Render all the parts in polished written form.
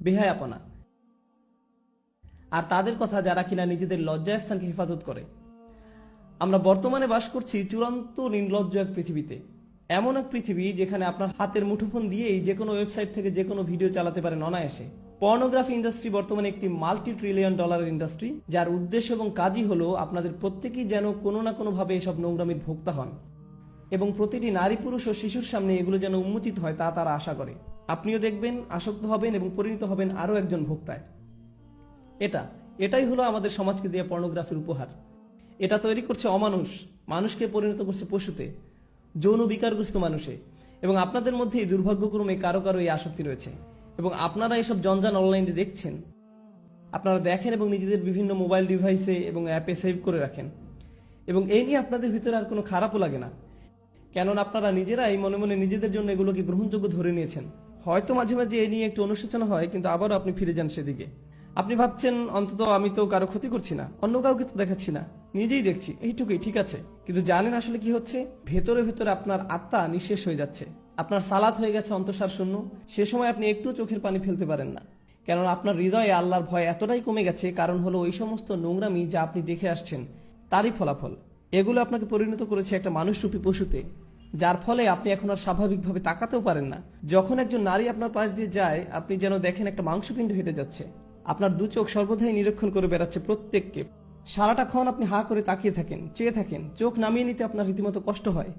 বেহায়াপনা, আর তাদের কথা যারা কিনা নিজেদের লজ্জাস্থানকে হেফাজত করে। আমরা বর্তমানে বাস করছি চূড়ান্ত নির্লজ্জ এক পৃথিবীতে। এমন এক পৃথিবী যেখানে আপনার হাতের মুঠোফোন দিয়েই যে কোনো ওয়েবসাইট থেকে যে কোনো ভিডিও চালাতে পারেন অনায়াসে। পর্নোগ্রাফি ইন্ডাস্ট্রি বর্তমানে একটি $multi-trillion ইন্ডাস্ট্রি, যার উদ্দেশ্য এবং কাজই হলো আপনাদের প্রত্যেকেই যেন কোনো না কোনোভাবে এসব নোংরামির ভোক্তা হন, এবং প্রতিটি নারী, পুরুষ ও শিশুর সামনে এগুলো যেন উন্মোচিত হয় তা তারা আশা করে। আপনিও দেখবেন, আসক্ত হবেন এবং পরিণত হবেন আরও একজন ভোক্তায়। এটাই হলো আমাদের সমাজকে দেওয়া পর্নোগ্রাফির উপহার। এটা তৈরি করছে অমানুষ, মানুষকে পরিণত করছে পশুতে, যৌন বিকারগ্রস্ত মানুষে। এবং আপনাদের মধ্যেই দুর্ভাগ্যক্রমে কারো কারো এই আসক্তি রয়েছে, এবং আপনারা এসব জঞ্জাল অনলাইনে দেখছেন। আপনারা দেখেন এবং নিজেদের বিভিন্ন মোবাইল ডিভাইসে এবং অ্যাপে সেভ করে রাখেন, এবং এই নিয়ে আপনাদের ভিতরে আর কোনো খারাপও লাগে না, কেননা আপনারা নিজেরাই মনে মনে নিজেদের জন্য এগুলোকে গ্রহণযোগ্য ধরে নিয়েছেন। হয়তো মাঝে মাঝে এই নিয়ে একটু অনুশোচনা হয়, কিন্তু আবারও আপনি ফিরে যান সেদিকে। আপনি ভাবছেন অন্তত আমি তো কারো ক্ষতি করছি না, অন্য কাউকে তো দেখাচ্ছি না, নিজেই দেখছি, এইটুকুই ঠিক আছে। কিন্তু জানেন আসলে কি হচ্ছে? ভেতরে ভেতরে আপনার আত্মা নিঃশেষ হয়ে যাচ্ছে, আপনার সালাত হয়ে গেছে অন্তঃসার শূন্য। সে সময় আপনি একটু চোখের পানি ফেলতে পারেন না, কেননা আপনার হৃদয়ে আল্লাহর ভয় এতটাই কমে গেছে। কারণ হলো ওই সমস্ত নোংরামি যা আপনি দেখে আসছেন তারই ফলাফল। এগুলো আপনাকে পরিণত করেছে একটা মানুষরূপী পশুতে, যার ফলে আপনি এখন আর স্বাভাবিকভাবে তাকাতেও পারেন না। যখন একজন নারী আপনার পাশ দিয়ে যায়, আপনি যেন দেখেন একটা মাংসপিণ্ড হেঁটে যাচ্ছে। আপনার দু চোখ সর্বদাই নিরীক্ষণ করে বেড়াচ্ছে প্রত্যেককে। সারাটাক্ষণ আপনি হা করে তাকিয়ে থাকেন, চেয়ে থাকেন, চোখ নামিয়ে নিতে আপনার রীতিমতো কষ্ট হয়।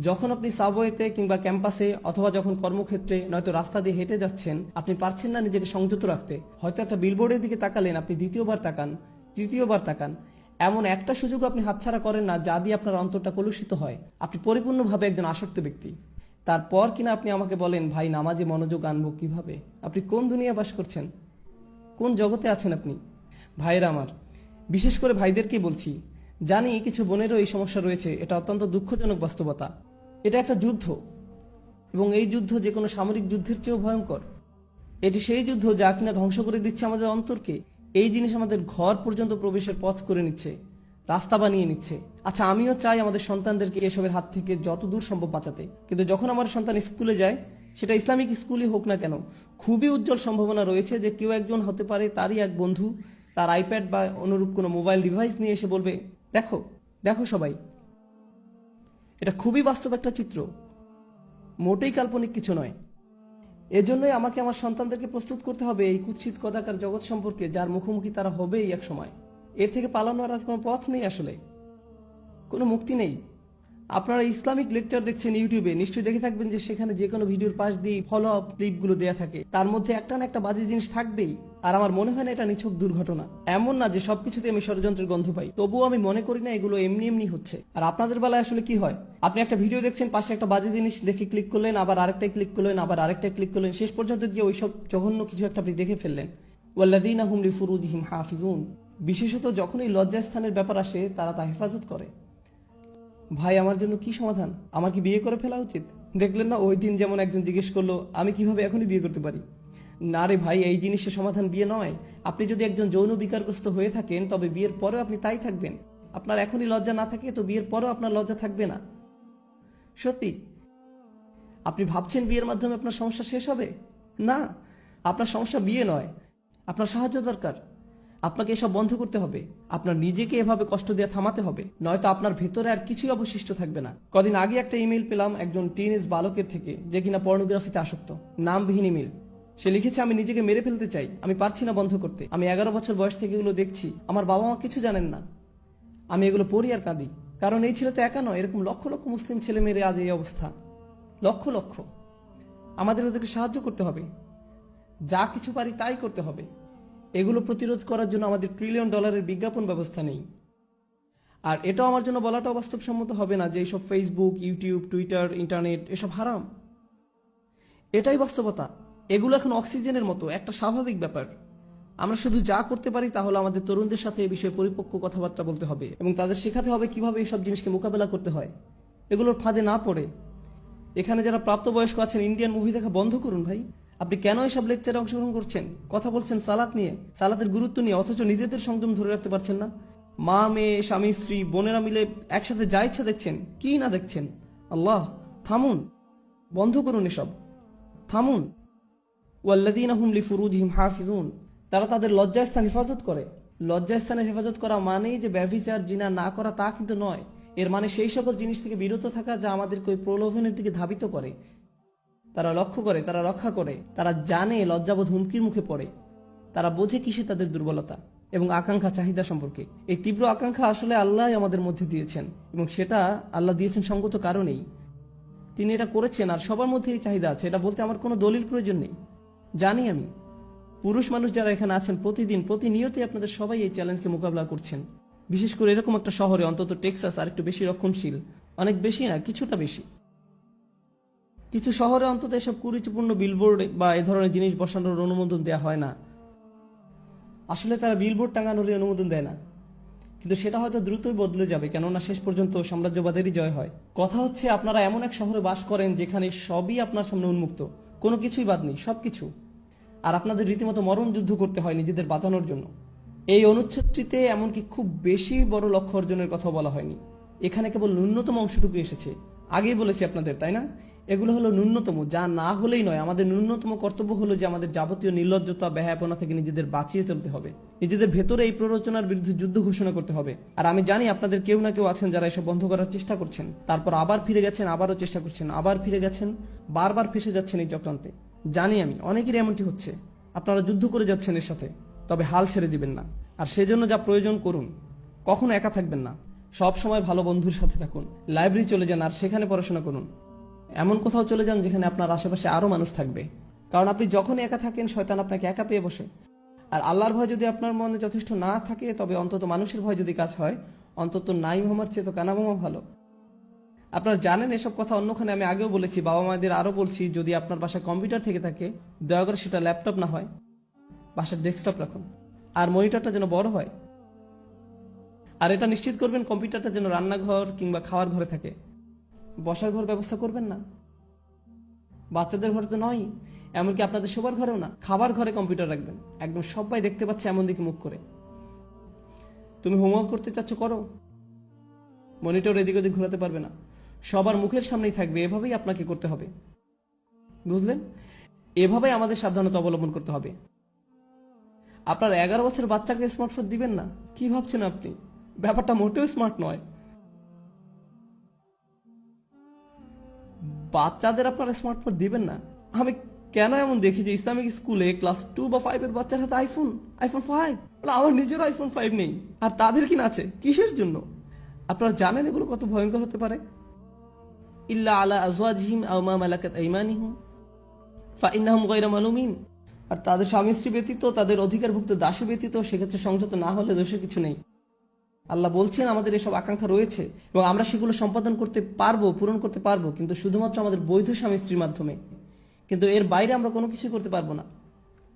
যখন আপনি সাবওয়েতে কিংবা ক্যাম্পাসে অথবা যখন কর্মক্ষেত্রে নয়তো রাস্তা দিয়ে হেঁটে যাচ্ছেন, আপনি পারছেন না নিজেকে সংযত রাখতে। হয়তো একটা বিলবোর্ডের দিকে তাকালেন, আপনি দ্বিতীয়বার তাকান, তৃতীয়বার তাকান। এমন একটা সুযোগ আপনি হাতছাড়া করেন না যা দিয়ে আপনার অন্তরটা কলুষিত হয়। আপনি পরিপূর্ণভাবে একজন আসক্ত ব্যক্তি। তারপর কিনা আপনি আমাকে বলেন, ভাই নামাজে মনোযোগ আনবো কিভাবে? আপনি কোন দুনিয়া বাস করছেন? কোন জগতে আছেন আপনি? ভাইয়েরা আমার, বিশেষ করে ভাইদেরকেই বলছি, জানি কিছু বোনেরও এই সমস্যা রয়েছে। এটা অত্যন্ত দুঃখজনক বাস্তবতা। এটা একটা যুদ্ধ, এবং এই যুদ্ধ যে কোনো সামরিক যুদ্ধের চেয়েও ভয়ঙ্কর। এটি সেই যুদ্ধ যা কিনা ধ্বংস করে দিচ্ছে আমাদের অন্তরকে। এই জিনিস আমাদের ঘর পর্যন্ত প্রবেশের পথ করে নিচ্ছে, রাস্তা বানিয়ে নিচ্ছে। আচ্ছা, আমিও চাই আমাদের সন্তানদেরকে এসবের হাত থেকে যত দূর সম্ভব বাঁচাতে, কিন্তু যখন আমার সন্তান স্কুলে যায়, সেটা ইসলামিক স্কুলই হোক না কেন, খুবই উজ্জ্বল সম্ভাবনা রয়েছে যে কেউ একজন হতে পারে তারই এক বন্ধু তার আইপ্যাড বা অনুরূপ কোনো মোবাইল ডিভাইস নিয়ে এসে বলবে, দেখো দেখো সবাই। এটা খুবই বাস্তব একটা চিত্র, মোটেই কাল্পনিক কিছু নয়। এজন্যই আমাকে আমার সন্তানদেরকে প্রস্তুত করতে হবে এই কুৎসিত কদাকার জগৎ সম্পর্কে, যার মুখোমুখি তারা হবেই এক সময়। এর থেকে পালানোর আর কোনো পথ নেই, আসলে কোনো মুক্তি নেই। আপনারা ইসলামিক লেকচার দেখছেন ইউটিউবে, নিশ্চয়ই দেখে থাকবেন যে সেখানে যে কোনো ভিডিওর পাশ দিয়ে ফলো আপ ক্লিপগুলো দেওয়া থাকে, তার মধ্যে একটা না একটা বাজে জিনিস থাকবেই। আর আমার মনে হয় না এটা নিছক দুর্ঘটনা। এমন না যে সবকিছুতে আমি ষড়যন্ত্রের গন্ধ পাই, তবুও আমি মনে করি না এগুলো এমনি এমনি হচ্ছে। আর আপনাদের বেলায় আসলে কি হয়? আপনি একটা ভিডিও দেখছেন, পাশে একটা বাজে জিনিস দেখে ক্লিক করলেন, আবার আরেকটাই ক্লিক করলেন, আবার আরেকটাই ক্লিক করলেন, শেষ পর্যন্ত গিয়ে ওইসব জঘন্য কিছু একটা আপনি দেখে ফেললেন। ওয়াল্লাযীনা হুম লিফুরুজিহিম হাফিজুন। বিশেষত যখন এই লজ্জাস্থানের ব্যাপার আসে, তারা তা হেফাজত করে। ভাই, আমার জন্য কি সমাধান? আমার কি বিয়ে করে ফেলা উচিত? দেখলেন না ওই দিন যেমন একজন জিজ্ঞেস করলো, আমি কিভাবে এখনই বিয়ে করতে পারি? না রে ভাই, এই জিনিসের সমাধান বিয়ে নয়। আপনি যদি একজন যৌন বিকারগ্রস্ত হয়ে থাকেন, তবে বিয়ের পরেও আপনি তাই থাকবেন। আপনার এখনই লজ্জা না থাকে, তো বিয়ের পরেও আপনার লজ্জা থাকবে না। সত্যি। আপনি ভাবছেন বিয়ের মাধ্যমে আপনার সমস্যা শেষ হবে? না, আপনার সমস্যা বিয়ে নয়, আপনার সাহায্য দরকার। আপনাকে এসব বন্ধ করতে হবে। আপনার নিজেকে এভাবে কষ্ট দিয়ে থামাতে হবে, নয়তো আপনার ভেতরে আর কিছুই অবশিষ্ট থাকবে না। কদিন আগে একটা ইমেল পেলাম একজন টিনেজ বালকের থেকে, যে কিনা পর্নোগ্রাফিতে আসক্ত। নামবিহীন ইমেল। সে লিখেছে, আমি নিজেকে মেরে ফেলতে চাই, আমি পারছি না বন্ধ করতে। আমি 11 বছর বয়স থেকে এগুলো দেখছি, আমার বাবা মা কিছু জানেন না, আমি এগুলো পড়ি আর কাঁদি। কারণ এই ছেলে তো একা নয়, এরকম লক্ষ লক্ষ মুসলিম ছেলে মেয়ের আজ এই অবস্থা, লক্ষ লক্ষ। আমাদের ওদেরকে সাহায্য করতে হবে, যা কিছু পারি তাই করতে হবে। এগুলো প্রতিরোধ করার জন্য আমাদের $1 ট্রিলিয়ন বিজ্ঞাপন ব্যবস্থা নেই। আর এটাও আমার জন্য বলাটাও বাস্তবসম্মত হবে না যে এইসব ফেসবুক, ইউটিউব, টুইটার, ইন্টারনেট এসব হারাম। এটাই বাস্তবতা। এগুলো এখন অক্সিজেনের মতো একটা স্বাভাবিক ব্যাপার। আমরা শুধু যা করতে পারি তা হলো আমাদের তরুণদের সাথে এই বিষয়ে পরিপক্ক কথাবার্তা বলতে হবে, এবং তাদের শেখাতে হবে কিভাবে এইসব জিনিসকে মোকাবেলা করতে হয়, এগুলোর ফাঁদে না পড়ে। এখানে যারা প্রাপ্তবয়স্ক আছেন, ইন্ডিয়ান মুভি দেখা বন্ধ করুন ভাই। আপনি কেন এসব লেকচারে অংশগ্রহণ করছেন? কথা বলছেন সালাত নিয়ে, সালাতের গুরুত্ব নিয়ে, অথচ নিজেদের সংযম ধরে রাখতে পারছেন না। মা, মেয়ে, স্বামী, স্ত্রী, বোনেরা মিলে একসাথে যা ইচ্ছা দেখছেন, কি না দেখছেন। আল্লাহ, থামুন, বন্ধ করুন এসব, থামুন। ওয়াল্লাযীনা হুম লিফুরুজিহিম হাফিজুন, তারা তাদের লজ্জাস্থান হেফাজত করে। লজ্জাস্থানের হেফাজত করা মানেই যে ব্যভিচার জিনা না করা তা কিন্তু নয়। এর মানে সেই সকল জিনিস থেকে বিরত থাকা যা আমাদেরকে ওই প্রলোভনের দিকে ধাবিত করে। তারা লক্ষ্য করে, তারা রক্ষা করে, তারা জানে লজ্জাবোধ হুমকির মুখে পড়ে, তারা বোঝে কিসে তাদের দুর্বলতা এবং আকাঙ্ক্ষা চাহিদা সম্পর্কে। এই তীব্র আকাঙ্ক্ষা আসলে আল্লাহ আমাদের মধ্যে দিয়েছেন এবং সেটা আল্লাহ দিয়েছেন সঙ্গত কারণেই। তিনি এটা করেছেন আর সবার মধ্যে এই চাহিদা আছে, এটা বলতে আমার কোনো দলিল প্রয়োজন নেই। জানি আমি পুরুষ মানুষ যারা এখানে আছেন প্রতিদিন প্রতিনিয়তই আপনাদের সবাই এই চ্যালেঞ্জকে মোকাবিলা করছেন। বিশেষ করে এরকম একটা শহরে, অন্তত টেক্সাস আর একটু বেশি রক্ষণশীল, অনেক বেশি না কিছুটা বেশি। কিছু শহরে অন্তত এসব কুরুচিপূর্ণ বিলবোর্ড বা এ ধরনের জিনিস বসানোর অনুমোদন দেওয়া হয় না। আসলে তারা বিলবোর্ড টাঙানোর অনুমোদন দেয় না, কিন্তু সেটা হয়তো দ্রুতই বদলে যাবে, কেননা শেষ পর্যন্ত সাম্রাজ্যবাদেরই জয় হয়। কথা হচ্ছে আপনারা এমন এক শহরে বাস করেন যেখানে সবই আপনার সামনে উন্মুক্ত, কোনো কিছুই বাদ নেই, সবকিছু। আর আপনাদের রীতিমতো মরণ যুদ্ধ করতে হয় নিজেদের বাঁচানোর জন্য। এই অনুচ্ছেদটিতে এমনকি খুব বেশি বড় লক্ষ্য অর্জনের কথা বলা হয়নি, এখানে কেবল ন্যূনতম অংশটুকু এসেছে। আগেই বলেছি আপনাদের, তাই না? এগুলো হলো ন্যূনতম, যা না হলেই নয়। আমাদের ন্যূনতম কর্তব্য হলো যে আমাদের যাবতীয় নির্লজ্জতা, বেহায়াপনা থেকে নিজেদের বাঁচিয়ে চলতে হবে, নিজেদের ভেতরে এই প্ররোচনার বিরুদ্ধে যুদ্ধ ঘোষণা করতে হবে। আর আমি জানি আপনাদের কেউ না কেউ আছেন যারা এসব বন্ধ করার চেষ্টা করছেন, তারপর আবার ফিরে গেছেন, আবারও চেষ্টা করছেন, আবার ফিরে গেছেন, বারবার ফেসে যাচ্ছেন এই চক্রান্তে। জানি আমি অনেকেরই এমনটি হচ্ছে। আপনারা যুদ্ধ করে যাচ্ছেন এর সাথে, তবে হাল ছেড়ে দিবেন না। আর সেজন্য যা প্রয়োজন করুন, কখনো একা থাকবেন না, সব সময় ভালো বন্ধুর সাথে থাকুন, লাইব্রেরি চলে যান আর সেখানে পড়াশোনা করুন। এমন কোথাও চলে যান যেখানে আপনার আশেপাশে আরো মানুষ থাকবে, কারণ আপনি যখনই একা থাকেন শয়তান আপনাকে একা পেয়ে বসে। আর আল্লাহর ভয় যদি আপনার মনে যথেষ্ট না থাকে, তবে অন্তত মানুষের ভয় যদি কাজ হয়, অন্তত নাই হোমার চেয়ে তো কানাবোমা ভালো। আপনারা জানেন এসব কথা অন্যখানে আমি আগেও বলেছি, বাবা মায়েদের আরো বলছি, যদি আপনার বাসায় কম্পিউটার থেকে থাকে দয়া করে সেটা ল্যাপটপ না হয়, বাসার ডেস্কটপ রাখুন। আর মনিটরটা যেন বড় হয়। আর এটা নিশ্চিত করবেন কম্পিউটারটা যেন রান্নাঘর কিংবা খাওয়ার ঘরে থাকে, বসার ঘর ব্যবস্থা করবেন না। বাচ্চাদের ঘরে তো নয়, এমনকি আপনাদের শোবার ঘরেও না, খাবার ঘরে কম্পিউটার রাখবেন, একদম সবাই দেখতে পাচ্ছে এমন দিকে মুখ করে। তুমি হোমওয়ার্ক করতে চাচ্ছ, করো, মনিটর এদিক ওদিক ঘোরাতে পারবে না, সবার মুখের সামনেই থাকবে। এভাবেই আপনাকে করতে হবে, বুঝলেন? এভাবেই আমাদের সাবধানতা অবলম্বন করতে হবে। আপনার 11 বছর বাচ্চাকে স্মার্টফোন দিবেন না, কি ভাবছেন আপনি? ব্যাপারটা মোটেও স্মার্ট নয়। বাচ্চাদের আপনারা স্মার্টফোন দিবেন না। আমি কেন এমন দেখি যে ইসলামিক স্কুলে ক্লাস 2 বা 5 এর বাচ্চার হাতে আইফোন 5। আমার নিজের আইফোন 5 নেই, আর তাদের কিনা আছে, কিসের জন্য? আপনারা জানেন এগুলো কত ভয়ঙ্কর হতে পারে? ইল্লা আলা আজওয়াজিহিম আও মা মালাকাত আইমানিহুম ফাইন্নাহুম গায়রু মালুমিন। আর তাদের স্বামী স্ত্রী ব্যতীত, তাদের অধিকারভুক্ত দাসী ব্যতীত, সেক্ষেত্রে সংযত না হলে দোষের কিছু নেই। আল্লাহ বলছেন আমাদের এসব আকাঙ্ক্ষা রয়েছে এবং আমরা সেগুলো সম্পাদন করতে পারবো, পূরণ করতে পারবো, কিন্তু শুধুমাত্র আমাদের বৈধ স্বামী স্ত্রীর মাধ্যমে। কিন্তু এর বাইরে আমরা কোনো কিছু করতে পারবো না।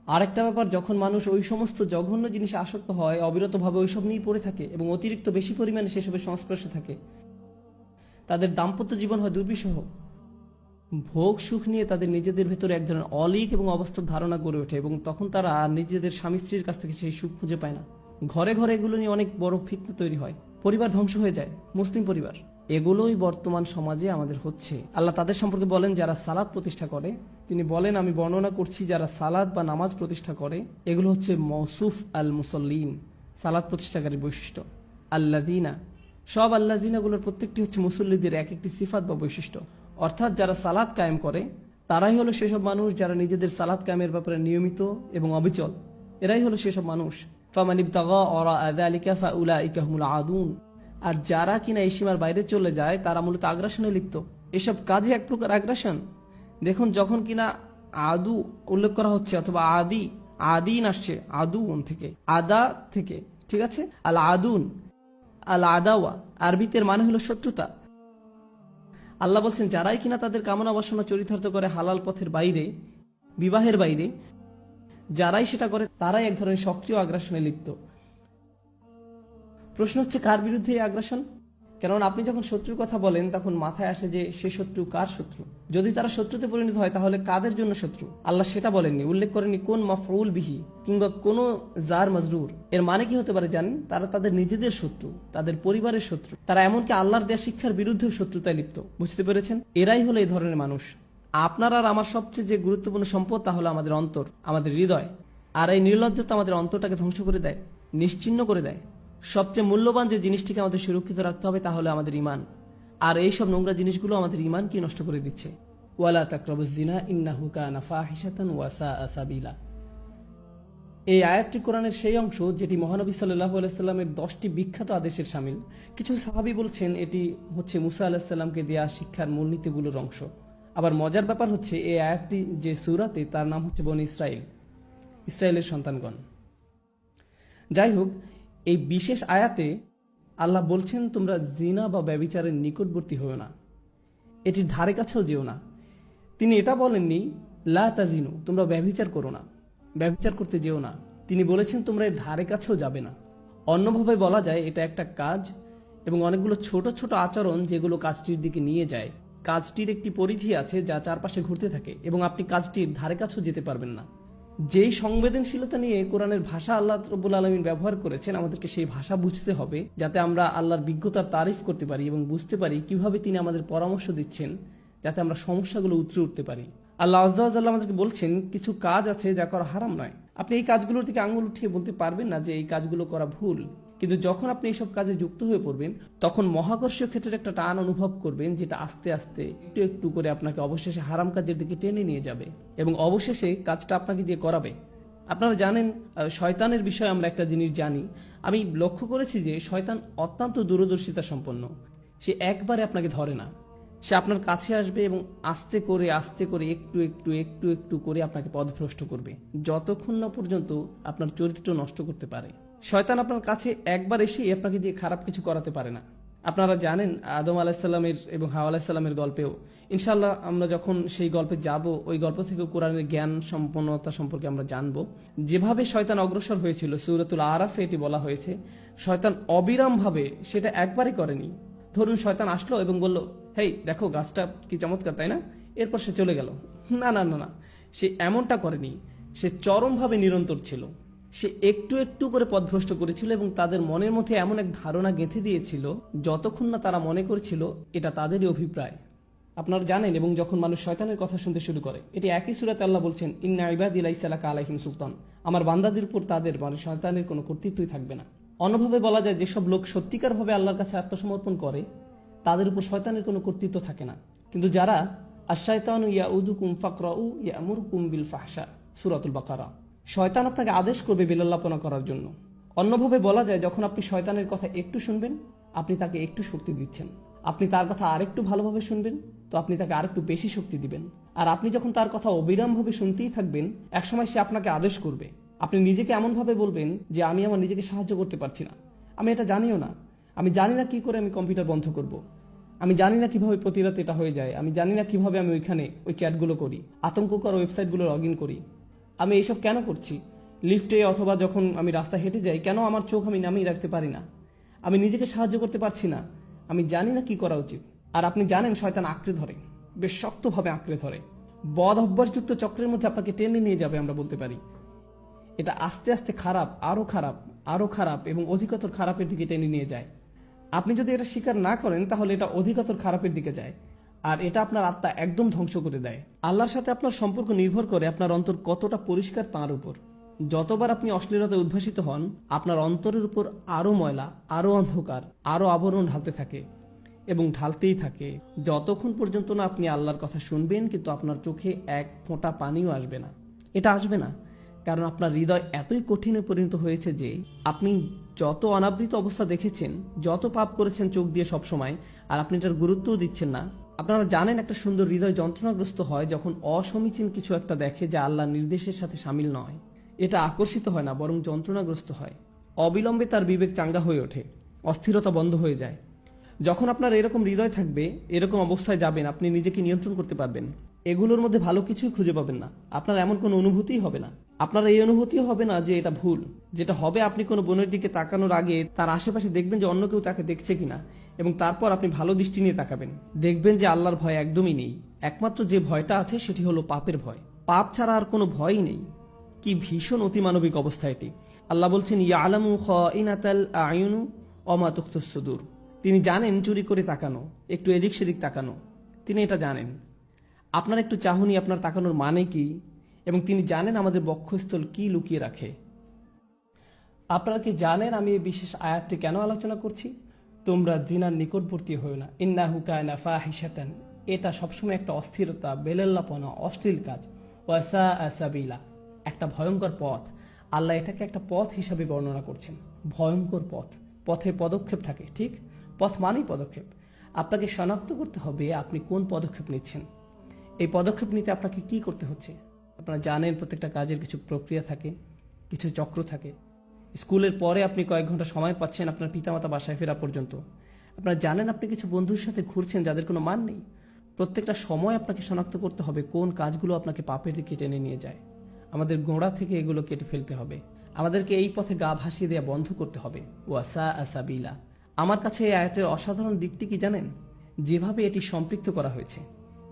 আরেকটা ব্যাপার, যখন মানুষ ওই সমস্ত জঘন্য জিনিসে আসক্ত হয়, অবিরতভাবে ওইসব নিয়ে পড়ে থাকে এবং অতিরিক্ত বেশি পরিমাণে সেসবের সংস্পর্শে থাকে, তাদের দাম্পত্য জীবন হয় দুর্বিষহ। ভোগ সুখ নিয়ে তাদের নিজেদের ভেতরে এক ধরনের অলীক এবং অবাস্তব ধারণা গড়ে ওঠে এবং তখন তারা নিজেদের স্বামী স্ত্রীর কাছ থেকে সেই সুখ খুঁজে পায় না। ঘরে ঘরে এগুলো নিয়ে অনেক বড় ফিতনা তৈরি হয়, পরিবার ধ্বংস হয়ে যায়, মুসলিম পরিবার। এগুলোই বর্তমান সমাজে আমাদের হচ্ছে। আল্লাহ তাদের সম্পর্কে বলেন যারা সালাত প্রতিষ্ঠা করে। তিনি বলেন, আমি বর্ণনা করছি যারা সালাত বা নামাজ প্রতিষ্ঠা করে, এগুলো হচ্ছে মওসুফ আল মুসল্লিন, সালাত প্রতিষ্ঠাকারীর বৈশিষ্ট্য। আল্লাযিনা, সব আল্লাযিনাগুলোর প্রত্যেকটি হচ্ছে মুসল্লিদের এক একটি সিফাত বা বৈশিষ্ট্য। অর্থাৎ যারা সালাত কায়েম করে তারাই হলো সেসব মানুষ যারা নিজেদের সালাত কায়েমের ব্যাপারে নিয়মিত এবং অবিচল। এরাই হলো সেসব মানুষ। ফামান ইবতাগা ওয়ারাআ যালিকা ফাউলাইকা হুমুল আদুন। আর যারা কিনা এই সীমার বাইরে চলে যায় তারা মূলত আগ্রাসনে লিপ্ত। এসব কাজে এক প্রকার আগ্রাসন। দেখুন, যখন কিনা আদু উল্লেখ করা হচ্ছে অথবা আদিন আসছে আদুন থেকে, আদা থেকে, ঠিক আছে? আল আদুন, আল আদাওয়া আরবিতের মানে হলো শত্রুতা। আল্লাহ বলছেন যারাই কিনা তাদের কামনা বাসনা চরিতার্থ করে হালাল পথের বাইরে, বিবাহের বাইরে, যারাই সেটা করে তারাই এক ধরনের সক্রিয় আগ্রাসনে লিপ্ত। প্রশ্ন হচ্ছে কার বিরুদ্ধে এই আগ্রাসন? কেননা আপনি যখন শত্রুর কথা বলেন তখন মাথায় আসে যে সে শত্রু কার শত্রু। যদি তারা শত্রুতে পরিণত হয় তাহলে কাদের জন্য শত্রু? আল্লাহ সেটা বলেননি, উল্লেখ করেননি কোন মাফউল বিহি কিংবা কোন জার মাজরুর। এর মানে কি হতে পারে জানেন? তারা তাদের নিজেদের শত্রু, তাদের পরিবারের শত্রু, তারা এমনকি আল্লাহর দেয়া শিক্ষার বিরুদ্ধেও শত্রুতায় লিপ্ত। বুঝতে পেরেছেন? এরাই হলো এই ধরনের মানুষ। আপনার আর আমার সবচেয়ে যে গুরুত্বপূর্ণ সম্পদ তা হলো আমাদের অন্তর, আমাদের হৃদয়। আর এই নির্লজ্জতা আমাদের অন্তরটাকে ধ্বংস করে দেয়, নিশ্চিহ্ন করে দেয়। সবচেয়ে মূল্যবান যে জিনিসটিকে আমাদের সুরক্ষিত রাখতে হবে তা হলো আমাদের ঈমান। আর এই সব নোংরা জিনিসগুলো আমাদের ঈমানকে নষ্ট করে দিচ্ছে। ওয়ালা তাকরাবুজ জিনা ইন্নাহু কানা ফাহিশাতান ওয়া সাআ সাবিলা। এই আয়াতটি কোরআনের সেই অংশ যেটি মহানবী সাল্লাল্লাহু আলাইহি সাল্লামের 10টি বিখ্যাত আদেশের শামিল। কিছু সাহাবী বলছেন এটি হচ্ছে মুসা আলাইহিস সালামকে দেয়া শিক্ষার মূলনীতিগুলোর অংশ। আবার মজার ব্যাপার হচ্ছে এই আয়াতটি যে সূরাতে তার নাম হচ্ছে বনী ইসরাইল, ইসরায়েলের সন্তানগণ। যাই হোক, এই বিশেষ আয়াতে আল্লাহ বলছেন তোমরা জিনা বা ব্যভিচারের নিকটবর্তী হও না, এটির ধারে কাছেও যেও না। তিনি এটা বলেননি লা তাজিনু, তোমরা ব্যভিচার করো না, ব্যভিচার করতে যেও না। তিনি বলেছেন তোমরা এর ধারে কাছেও যাবে না। অন্যভাবে বলা যায় এটা একটা কাজ এবং অনেকগুলো ছোট ছোট আচরণ যেগুলো কাজটির দিকে নিয়ে যায়। কাজটির একটি পরিধি আছে যা চারপাশে ঘুরতে থাকে এবং আপনি কাজটির ধারে কাছেও যেতে পারবেন না। যেই সংবেদনশীলতা নিয়ে কোরআনের ভাষা আল্লাহ রাব্বুল আলামিন ব্যবহার করেছেন, আমাদেরকে সেই ভাষা বুঝতে হবে যাতে আমরা আল্লাহর বিজ্ঞতার তারিফ করতে পারি এবং বুঝতে পারি কিভাবে তিনি আমাদের পরামর্শ দিচ্ছেন যাতে আমরা সমস্যাগুলো উতরে উঠতে পারি। আল্লাহ আযজা ওয়া জাল্লা আমাদেরকে বলছেন কিছু কাজ আছে যা করা হারাম নয়। আপনি এই কাজগুলোর দিকে আঙুল উঠিয়ে বলতে পারবেন না যে এই কাজগুলো করা ভুল, কিন্তু যখন আপনি এইসব কাজে যুক্ত হয়ে পড়বেন তখন মহাকর্ষীয় ক্ষেত্রের একটা টান অনুভব করবেন, যেটা আস্তে আস্তে একটু একটু করে আপনাকে অবশেষে হারাম কাজের দিকে টেনে নিয়ে যাবে এবং অবশেষে কাজটা আপনাকে দিয়ে করাবে। আপনারা জানেন শয়তানের বিষয়ে আমরা একটা জিনিস জানি। আমি লক্ষ্য করেছি যে শয়তান অত্যন্ত দূরদর্শিতা সম্পন্ন। সে একবারে আপনাকে ধরে না, সে আপনার কাছে আসবে এবং আস্তে করে একটু একটু একটু একটু করে আপনাকে পথভ্রষ্ট করবে, যতক্ষণ না পর্যন্ত আপনার চরিত্র নষ্ট করতে পারে। শয়তান আপনার কাছে একবার এসেই আপনাকে দিয়ে খারাপ কিছু করাতে পারে না। আপনারা জানেন আদম আলাইসাল্লামের এবং হাওয়া আলাইসাল্লামের গল্পেও, ইনশাআল্লাহ আমরা যখন সেই গল্পে যাব ওই গল্প থেকে কোরআনের জ্ঞান সম্পন্নতা সম্পর্কে আমরা জানব। যেভাবে শয়তান অগ্রসর হয়েছিল সূরাতুল আরাফে এটি বলা হয়েছে, শয়তান অবিরামভাবে সেটা একবারই করেনি। ধরুন শয়তান আসলো এবং বলল, হেই দেখো গাছটা কি চমৎকার, তাই না? এরপর সে চলে গেল। না না না না, সে এমনটা করেনি। সে চরমভাবে নিরন্তর ছিল। সে একটু একটু করে পথভ্রষ্ট করেছিল এবং তাদের মনের মধ্যে এমন এক ধারণা গেঁথে দিয়েছিল যতক্ষণ না তারা মনে করেছিল এটা তাদেরই অভিপ্রায়। আপনারা জানেন, এবং যখন মানুষ শয়তানের কথা শুনতে শুরু করে, এটি একই সূরাতে আল্লাহ বলছেন ইন্না ইবাদি লাইসা লাকা আলাইহিম সুলতান, আমার বান্দাদের উপর তাদের মানে শয়তানের কোনো কর্তৃত্বই থাকবে না। অন্যভাবে বলা যায় যেসব লোক সত্যিকারভাবে আল্লাহর কাছে আত্মসমর্পণ করে তাদের উপর শয়তানের কোনো কর্তৃত্ব থাকে না। কিন্তু যারা আশ-শায়তানু ইয়াউদুকুম ফাকরাউ ইয়ামুরুকুম বিল ফাহশা, সূরাতুল বাকারা, শয়তান আপনাকে আদেশ করবে বিলল্লাপনা করার জন্য। অন্যভাবে বলা যায় যখন আপনি শয়তানের কথা একটু শুনবেন আপনি তাকে একটু শক্তি দিচ্ছেন, আপনি তার কথা আরেকটু ভালোভাবে শুনবেন তো আপনি তাকে আরেকটু বেশি শক্তি দিবেন। আর আপনি যখন তার কথা অবিরামভাবে শুনতেই থাকবেন একসময় সে আপনাকে আদেশ করবে। আপনি নিজেকে এমনভাবে বলবেন যে আমি আমার নিজেকে সাহায্য করতে পারছি না, আমি এটা জানিও না, আমি জানি না কি করে আমি কম্পিউটার বন্ধ করব, আমি জানি না কিভাবে প্রতি রাতে এটা হয়ে যায়, আমি জানি না কিভাবে আমি ওইখানে ওই চ্যাটগুলো করি, আতঙ্ককর ওয়েবসাইটগুলো লগ ইন করি, আমি এইসব কেন করছি, লিফটে অথবা যখন আমি রাস্তা হেঁটে যাই কেন আমার চোখ আমি নামিয়ে রাখতে পারি না, আমি নিজেকে সাহায্য করতে পারছি না, আমি জানি না কি করা উচিত। আর আপনি জানেন শয়তান আঁকড়ে ধরে, বেশ শক্তভাবে আঁকড়ে ধরে, বদ অভ্যাসযুক্ত চক্রের মধ্যে আপনাকে টেনে নিয়ে যাবে। আমরা বলতে পারি এটা আস্তে আস্তে খারাপ, আরো খারাপ, আরো খারাপ এবং অধিকতর খারাপের দিকে টেনে নিয়ে যায়। আপনি যদি এটা স্বীকার না করেন তাহলে এটা অধিকতর খারাপের দিকে যায় আর এটা আপনার আত্মা একদম ধ্বংস করে দেয়। আল্লাহর সাথে আপনার সম্পর্ক নির্ভর করে আপনার অন্তর কতটা পরিষ্কার তার উপর। যতবার আপনি অশ্লীলতায় উদ্ভাসিত হন আপনার অন্তরের উপর আরো ময়লা, আরো অন্ধকার, আরো আবরণ ঢালতে থাকে এবং ঢালতেই থাকে যতক্ষণ পর্যন্ত না আপনি আল্লাহর কথা শুনবেন কিন্তু আপনার চোখে এক ফোঁটা পানিও আসবে না। এটা আসবে না কারণ আপনার হৃদয় এতই কঠিনে পরিণত হয়েছে যে আপনি যত অনাবৃত অবস্থা দেখেছেন, যত পাপ করেছেন চোখ দিয়ে সবসময়, আর আপনি এটার গুরুত্বও দিচ্ছেন না। আপনারা জানেন একটা সুন্দর হৃদয় যন্ত্রণাগ্রস্ত হয় যখন অসমীচীন কিছু একটা দেখে যা আল্লাহর নির্দেশের সাথে সামিল নয়। এটা আকর্ষিত হয় না বরং যন্ত্রণাগ্রস্ত হয়। অবিলম্বে তার বিবেক চাঙ্গা হয়ে ওঠে, অস্থিরতা বন্ধ হয়ে যায়। যখন আপনার এরকম হৃদয় থাকবে, এরকম অবস্থায় যাবেন, আপনি নিজেকে নিয়ন্ত্রণ করতে পারবেন। এগুলোর মধ্যে ভালো কিছুই খুঁজে পাবেন না, আপনার এমন কোনো অনুভূতিই হবে না। আপনার এই অনুভূতিও হবে না যে এটা ভুল। যেটা হবে, আপনি কোনো বোনের দিকে তাকানোর আগে তার আশেপাশে দেখবেন যে অন্য কেউ তাকে দেখছে কিনা এবং তারপর আপনি ভালো দৃষ্টি নিয়ে তাকাবেন। দেখবেন যে আল্লাহর ভয় একদমই নেই। একমাত্র যে ভয়টা আছে সেটি হলো পাপের ভয়। পাপ ছাড়া আর কোনো ভয়ই নেই। কি ভীষণ অতিমানবিক অবস্থা এটি। আল্লাহ বলছেন ইয়ালামু খাইনাতাল আয়ুনু ওয়া মা তুখফিস সুদূর। তিনি জানেন চুরি করে তাকানো, একটু এদিক সেদিক তাকানো, তিনি এটা জানেন। আপনার একটু চাহনি, আপনার তাকানোর মানে কি, এবং তিনি জানেন আমাদের বক্ষস্থল কি লুকিয়ে রাখে। আপনারা কি জানেন আমি এই বিশেষ আয়াতটি কেন আলোচনা করছি? তোমরা জিনার নিকটবর্তী হও না, ইন্নাহু কানা ফাহিশাতান। এটা সবসময় একটা অস্থিরতা, বেলেল্লাপনা, অশ্লীল কাজ। ওয়াসা আসাবিলা, একটা ভয়ঙ্কর পথ। আল্লাহ এটাকে একটা পথ হিসাবে বর্ণনা করছেন। ভয়ঙ্কর পথ, পথে পদক্ষেপ থাকে, ঠিক? পথ মানেই পদক্ষেপ। আপনাকে শনাক্ত করতে হবে আপনি কোন পদক্ষেপ নিচ্ছেন। এই পদক্ষেপ নিতে আপনাকে কি করতে হচ্ছে? আপনারা জানেন প্রত্যেকটা কাজের কিছু প্রক্রিয়া থাকে, কিছু চক্র থাকে। স্কুলের পরে আপনি কয়েক ঘন্টা সময় পাচ্ছেন আপনার পিতামাতা বাসায় ফেরা পর্যন্ত। আপনারা জানেন আপনি কিছু বন্ধুর সাথে ঘুরছেন যাদের কোনো মান নেই। প্রত্যেকটা সময় আপনাকে শনাক্ত করতে হবে কোন কাজগুলো আপনাকে পাপের দিকে টেনে নিয়ে যায়। আমাদের গোড়া থেকে এগুলো কেটে ফেলতে হবে। আমাদেরকে এই পথে গা ভাসিয়ে দেওয়া বন্ধ করতে হবে। ওয়াসা আসাবিলা। আমার কাছে এই আয়াতের অসাধারণ দিকটি কি জানেন? যেভাবে এটি সম্পৃক্ত করা হয়েছে।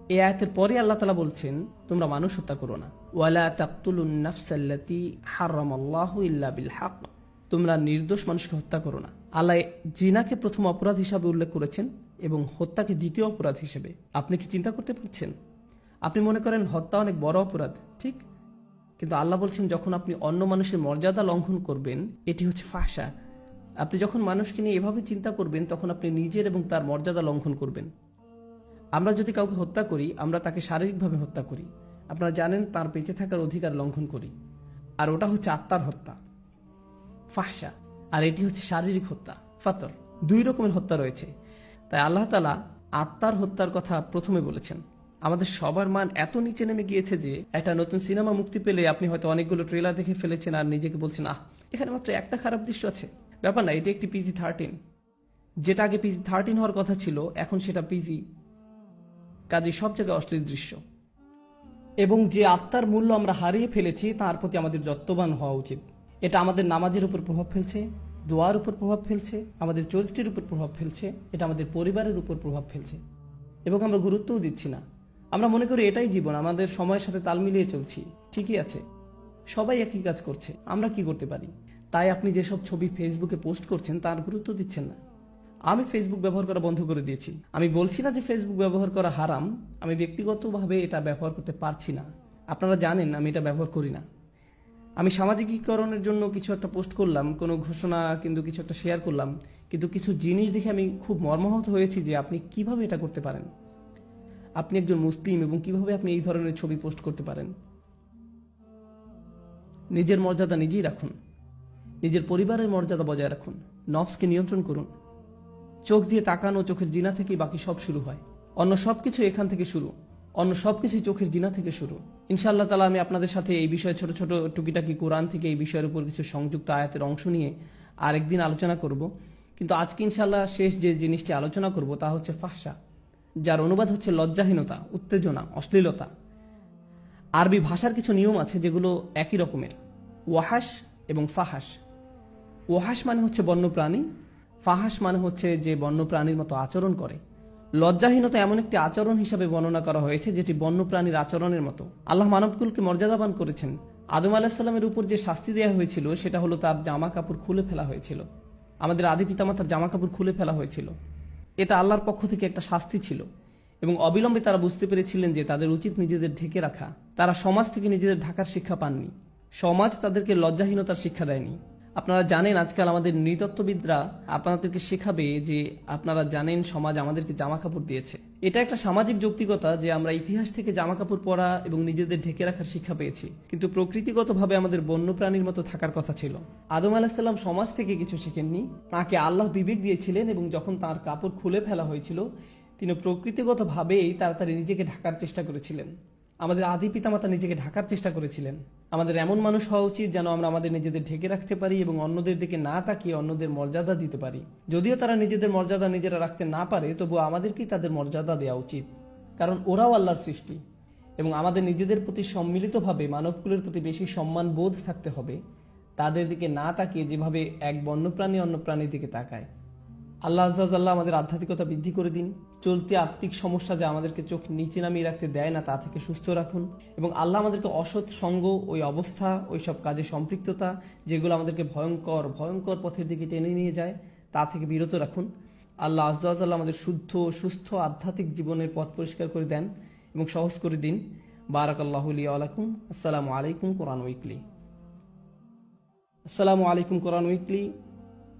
এই আয়াতের পরে আল্লাহ তাআলা বলছেন, তোমরা মানুষ হত্যা করো না। ওয়ালা তাকতুলুন নাফসাল্লাতী হারামাল্লাহু ইল্লা বিল হক। তোমরা নির্দোষ মানুষকে হত্যা করো না। আল্লাহ জিনাকে প্রথম অপরাধ হিসাবে উল্লেখ করেছেন এবং হত্যাকে দ্বিতীয় অপরাধ হিসেবে। আপনি কি চিন্তা করতে পারছেন? আপনি মনে করেন হত্যা অনেক বড় অপরাধ, ঠিক? কিন্তু আল্লাহ বলছেন যখন আপনি অন্য মানুষের মর্যাদা লঙ্ঘন করবেন, এটি হচ্ছে ফাহশা। আপনি যখন মানুষকে নিয়ে এভাবে চিন্তা করবেন তখন আপনি নিজের এবং তার মর্যাদা লঙ্ঘন করবেন। আমরা যদি কাউকে হত্যা করি, আমরা তাকে শারীরিকভাবে হত্যা করি। আপনারা জানেন তার বেঁচে থাকার অধিকার লঙ্ঘন করি। আর ওটা হচ্ছে আত্মার হত্যা, ফাহশা। আর এটি হচ্ছে শারীরিক হত্যা, ফাতর। দুই রকমের হত্যা রয়েছে। তাই আল্লাহ তাআলা আত্মার হত্যার কথা প্রথমে বলেছেন। আমাদের সবার মান এত নিচে নেমে গিয়েছে যে একটা নতুন সিনেমা মুক্তি পেলে আপনি হয়তো অনেকগুলো ট্রেলার দেখে ফেলেছেন আর নিজেকে বলছেন, এখানে মাত্র একটা খারাপ দৃশ্য আছে। ব্যাপার না, এটি একটি PG-13। যেটা আগে PG-13 হওয়ার কথা ছিল, এখন সেটা PG। কাজে সব জায়গায় অশ্লীল দৃশ্য। এবং যে আত্মার মূল্য আমরা হারিয়ে ফেলেছি তার প্রতি আমাদের যত্নবান হওয়া উচিত। এটা আমাদের নামাজের উপর প্রভাব ফেলছে, দোয়ার উপর প্রভাব ফেলছে, আমাদের চরিত্রের উপর প্রভাব ফেলছে, এটা আমাদের পরিবারের উপর প্রভাব ফেলছে। এবং আমরা গুরুত্বও দিচ্ছি না। আমরা মনে করি এটাই জীবন, আমাদের সময়ের সাথে তাল মিলিয়ে চলছি। ঠিকই আছে, সবাই একই কাজ করছে, আমরা কি করতে পারি? তাই আপনি যেসব ছবি ফেসবুকে পোস্ট করছেন তার গুরুত্ব দিচ্ছেন না। আমি ফেসবুক ব্যবহার করা বন্ধ করে দিয়েছি। আমি বলছি না যে ফেসবুক ব্যবহার করা হারাম, আমি ব্যক্তিগতভাবে এটা ব্যবহার করতে পারছি না। আপনারা জানেন আমি এটা ব্যবহার করি না। আমি সামাজিকীকরণের জন্য কিছু একটা পোস্ট করলাম, কোনো ঘোষণা কিন্তু কিছু একটা শেয়ার করলাম, কিন্তু কিছু জিনিস দেখে আমি খুব মর্মাহত হয়েছি যে আপনি কিভাবে এটা করতে পারেন। আপনি একজন মুসলিম এবং কিভাবে আপনি এই ধরনের ছবি পোস্ট করতে পারেন? নিজের মর্যাদা নিজেই রাখুন, নিজের পরিবারের মর্যাদা বজায় রাখুন, নফসকে নিয়ন্ত্রণ করুন। চোখ দিয়ে তাকানো, চোখের জিনা থেকেই বাকি সব শুরু হয়। অন্য সবকিছু এখান থেকে শুরু, অন্য সবকিছুই চোখের জিনা থেকে শুরু। ইনশাআল্লাহ তাআলা আমি আপনাদের সাথে এই বিষয়ে ছোট ছোট টুকিটাকি কোরআন থেকে এই বিষয়ের উপর কিছু সংযুক্ত আয়াতের অংশ নিয়ে আরেকদিন আলোচনা করব। কিন্তু আজকে ইনশাআল্লাহ শেষ যে জিনিসটি আলোচনা করব তা হচ্ছে ফাহশা, যার অনুবাদ হচ্ছে লজ্জাহীনতা, উত্তেজনা, অশ্লীলতা। আরবি ভাষার কিছু নিয়ম আছে যেগুলো একই রকমের, ওয়াহাস এবং ফাহাস। ওয়াহাস মানে হচ্ছে বন্যপ্রাণী, ফাহাস মানে হচ্ছে যে বন্যপ্রাণীর মতো আচরণ করে। লজ্জাহীনতা এমন একটি আচরণ হিসাবে বর্ণনা করা হয়েছে যেটি বন্যপ্রাণীর আচরণের মতো। আল্লাহ মানবকুলকে মর্যাদাবান করেছেন। আদম আলাহিসাল্লামের উপর যে শাস্তি দেওয়া হয়েছিল সেটা হলো তার জামা কাপড় খুলে ফেলা হয়েছিল। আমাদের আদি পিতামাতার জামা কাপড় খুলে ফেলা হয়েছিল। এটা আল্লাহর পক্ষ থেকে একটা শাস্তি ছিল এবং অবিলম্বে তারা বুঝতে পেরেছিলেন যে তাদের উচিত নিজেদের ঢেকে রাখা। তারা সমাজ থেকে নিজেদের ঢাকার শিক্ষা পাননি, সমাজ তাদেরকে লজ্জাহীনতার শিক্ষা দেয়নি। আপনারা জানেন আজকাল আমাদের নৃতত্ত্ববিদরা আপনাদেরকে শেখাবে যে আপনারা জানেন সমাজ আমাদেরকে জামা কাপড় দিয়েছে। এটা একটা সামাজিক যৌক্তিকতা যে আমরা ইতিহাস থেকে জামা কাপড় পরা এবং নিজেদের ঢেকে রাখার শিক্ষা পেয়েছি, কিন্তু প্রকৃতিগতভাবে আমাদের বন্যপ্রাণীর মতো থাকার কথা ছিল। আদম আলাহিসাল্লাম সমাজ থেকে কিছু শেখেননি, তাকে আল্লাহ বিবেক দিয়েছিলেন এবং যখন তার কাপড় খুলে ফেলা হয়েছিল তিনি প্রকৃতিগতভাবেই তাড়াতাড়ি নিজেকে ঢাকার চেষ্টা করেছিলেন। আমাদের আদি পিতামাতা নিজেকে ঢাকার চেষ্টা করেছিলেন। আমাদের এমন মানুষ হওয়া উচিত যেন আমরা আমাদের নিজেদের ঢেকে রাখতে পারি এবং অন্যদের দিকে না তাকিয়ে অন্যদের মর্যাদা দিতে পারি। যদিও তারা নিজেদের মর্যাদা নিজেরা রাখতে না পারে, তবুও আমাদেরকেই তাদের মর্যাদা দেওয়া উচিত, কারণ ওরাও আল্লাহর সৃষ্টি। এবং আমাদের নিজেদের প্রতি সম্মিলিতভাবে মানবকুলের প্রতি বেশি সম্মান বোধ থাকতে হবে, তাদের দিকে না তাকিয়ে যেভাবে এক বন্যপ্রাণী অন্য প্রাণীর দিকে তাকায়। আল্লাহ আজ্জাল্লাহ আমাদের আধ্যাত্মিকতা বৃদ্ধি করে দিন। চলতি আত্মিক সমস্যা যা আমাদেরকে চোখ নিচে নামিয়ে রাখতে দেয় না তা থেকে সুস্থ রাখুন এবং আল্লাহ আমাদেরকে অসৎ সঙ্গ, ওই অবস্থা, ওই সব কাজে সম্পৃক্ততা যেগুলো আমাদেরকে ভয়ঙ্কর ভয়ঙ্কর পথের দিকে টেনে নিয়ে যায় তা থেকে বিরত রাখুন। আল্লাহ আজ্জাল্লাহ আমাদের শুদ্ধ সুস্থ আধ্যাত্মিক জীবনের পথ পরিষ্কার করে দেন এবং সহজ করে দিন। বারাকাল্লাহু লি ওয়া লাকুম। আসসালামু আলাইকুম কোরআন উইকলি। আসসালামু আলাইকুম কোরআন উইকলি।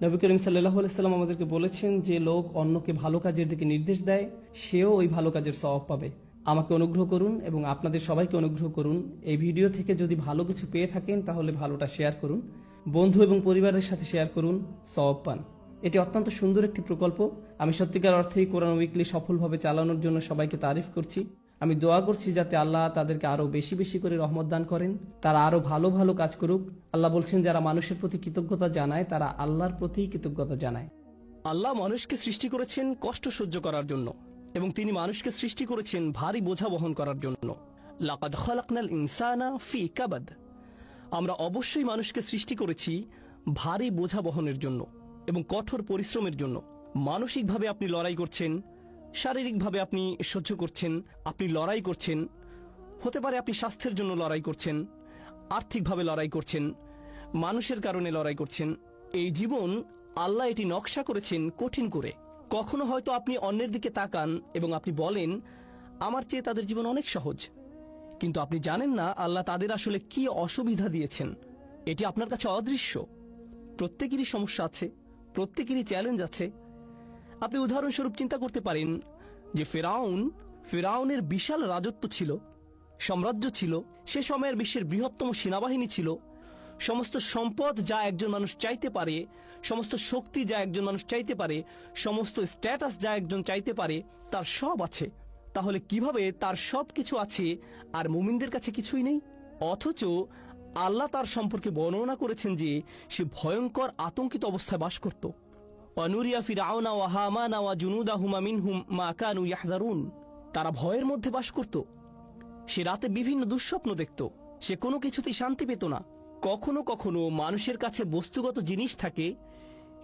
নবী করিম সাল্লাল্লাহু আলাইহি সাল্লাম আমাদেরকে বলেছেন, যে লোক অন্যকে ভালো কাজের দিকে নির্দেশ দেয় সেও ওই ভালো কাজের সওয়াব পাবে। আমাকে অনুগ্রহ করুন এবং আপনাদের সবাইকে অনুগ্রহ করুন, এই ভিডিও থেকে যদি ভালো কিছু পেয়ে থাকেন তাহলে ভালোটা শেয়ার করুন, বন্ধু এবং পরিবারের সাথে শেয়ার করুন, সওয়াব পান। এটি অত্যন্ত সুন্দর একটি প্রকল্প। আমি সত্যিকার অর্থেই কোরআন উইকলি সফলভাবে চালানোর জন্য সবাইকে তারিফ করছি। আমি দোয়া করছি যাতে আল্লাহ তাদেরকে আরো বেশি বেশি করে রহমত দান করেন, তারা আরো ভালো ভালো কাজ করুক। আল্লাহ বলছেন, যারা মানুষের প্রতি কৃতজ্ঞতা জানায় তারা আল্লাহর প্রতি কৃতজ্ঞতা জানায়। আল্লাহ মানুষকে সৃষ্টি করেছেন কষ্ট সহ্য করার জন্য, এবং তিনি মানুষকে সৃষ্টি করেছেন ভারী বোঝা বহন করার জন্য। লাকাদ খালাকনাল ইনসানা ফি কাবাদ। আমরা অবশ্যই মানুষকে সৃষ্টি করেছি ভারী বোঝা বহনের জন্য এবং কঠোর পরিশ্রমের জন্য। মানসিকভাবে আপনি লড়াই করছেন, শারীরিকভাবে আপনি সহ্য করছেন, আপনি লড়াই করছেন। হতে পারে আপনি স্বাস্থ্যের জন্য লড়াই করছেন, আর্থিকভাবে লড়াই করছেন, মানুষের কারণে লড়াই করছেন। এই জীবন আল্লাহ এটি নকশা করেছেন কঠিন করে। কখনো হয়তো আপনি অন্যের দিকে তাকান এবং আপনি বলেন, আমার চেয়ে তাদের জীবন অনেক সহজ, কিন্তু আপনি জানেন না আল্লাহ তাদের আসলে কি অসুবিধা দিয়েছেন। এটি আপনার কাছে অদৃশ্য। প্রত্যেকেরই সমস্যা আছে, প্রত্যেকেরই চ্যালেঞ্জ আছে। আপনি উদাহরণস্বরূপ চিন্তা করতে পারেন যে ফেরাউনের বিশাল রাজত্ব ছিল, সাম্রাজ্য ছিল, সে সময়ের বিশ্বের বৃহত্তম সেনাবাহিনী ছিল, সমস্ত সম্পদ যা একজন মানুষ চাইতে পারে, সমস্ত শক্তি যা একজন মানুষ চাইতে পারে, সমস্ত স্ট্যাটাস যা একজন চাইতে পারে, তার সব আছে। তাহলে কিভাবে তার সব কিছু আছে আর মুমিনদের কাছে কিছুই নেই? অথচ আল্লাহ তার সম্পর্কে বর্ণনা করেছেন যে সে ভয়ঙ্কর আতঙ্কিত অবস্থায় বাস করত। অনুরিয়া ফিরআউনা ওয়া হামানা ওয়া জুনুদাহুমা মিনহুম মা কানু ইয়াহযারুন। তারা ভয়ের মধ্যে বাস করত। সে রাতে বিভিন্ন দুঃস্বপ্ন দেখত। সে কোনো কিছুতেই শান্তি পেত না। কখনো কখনো মানুষের কাছে বস্তুগত জিনিস থাকে,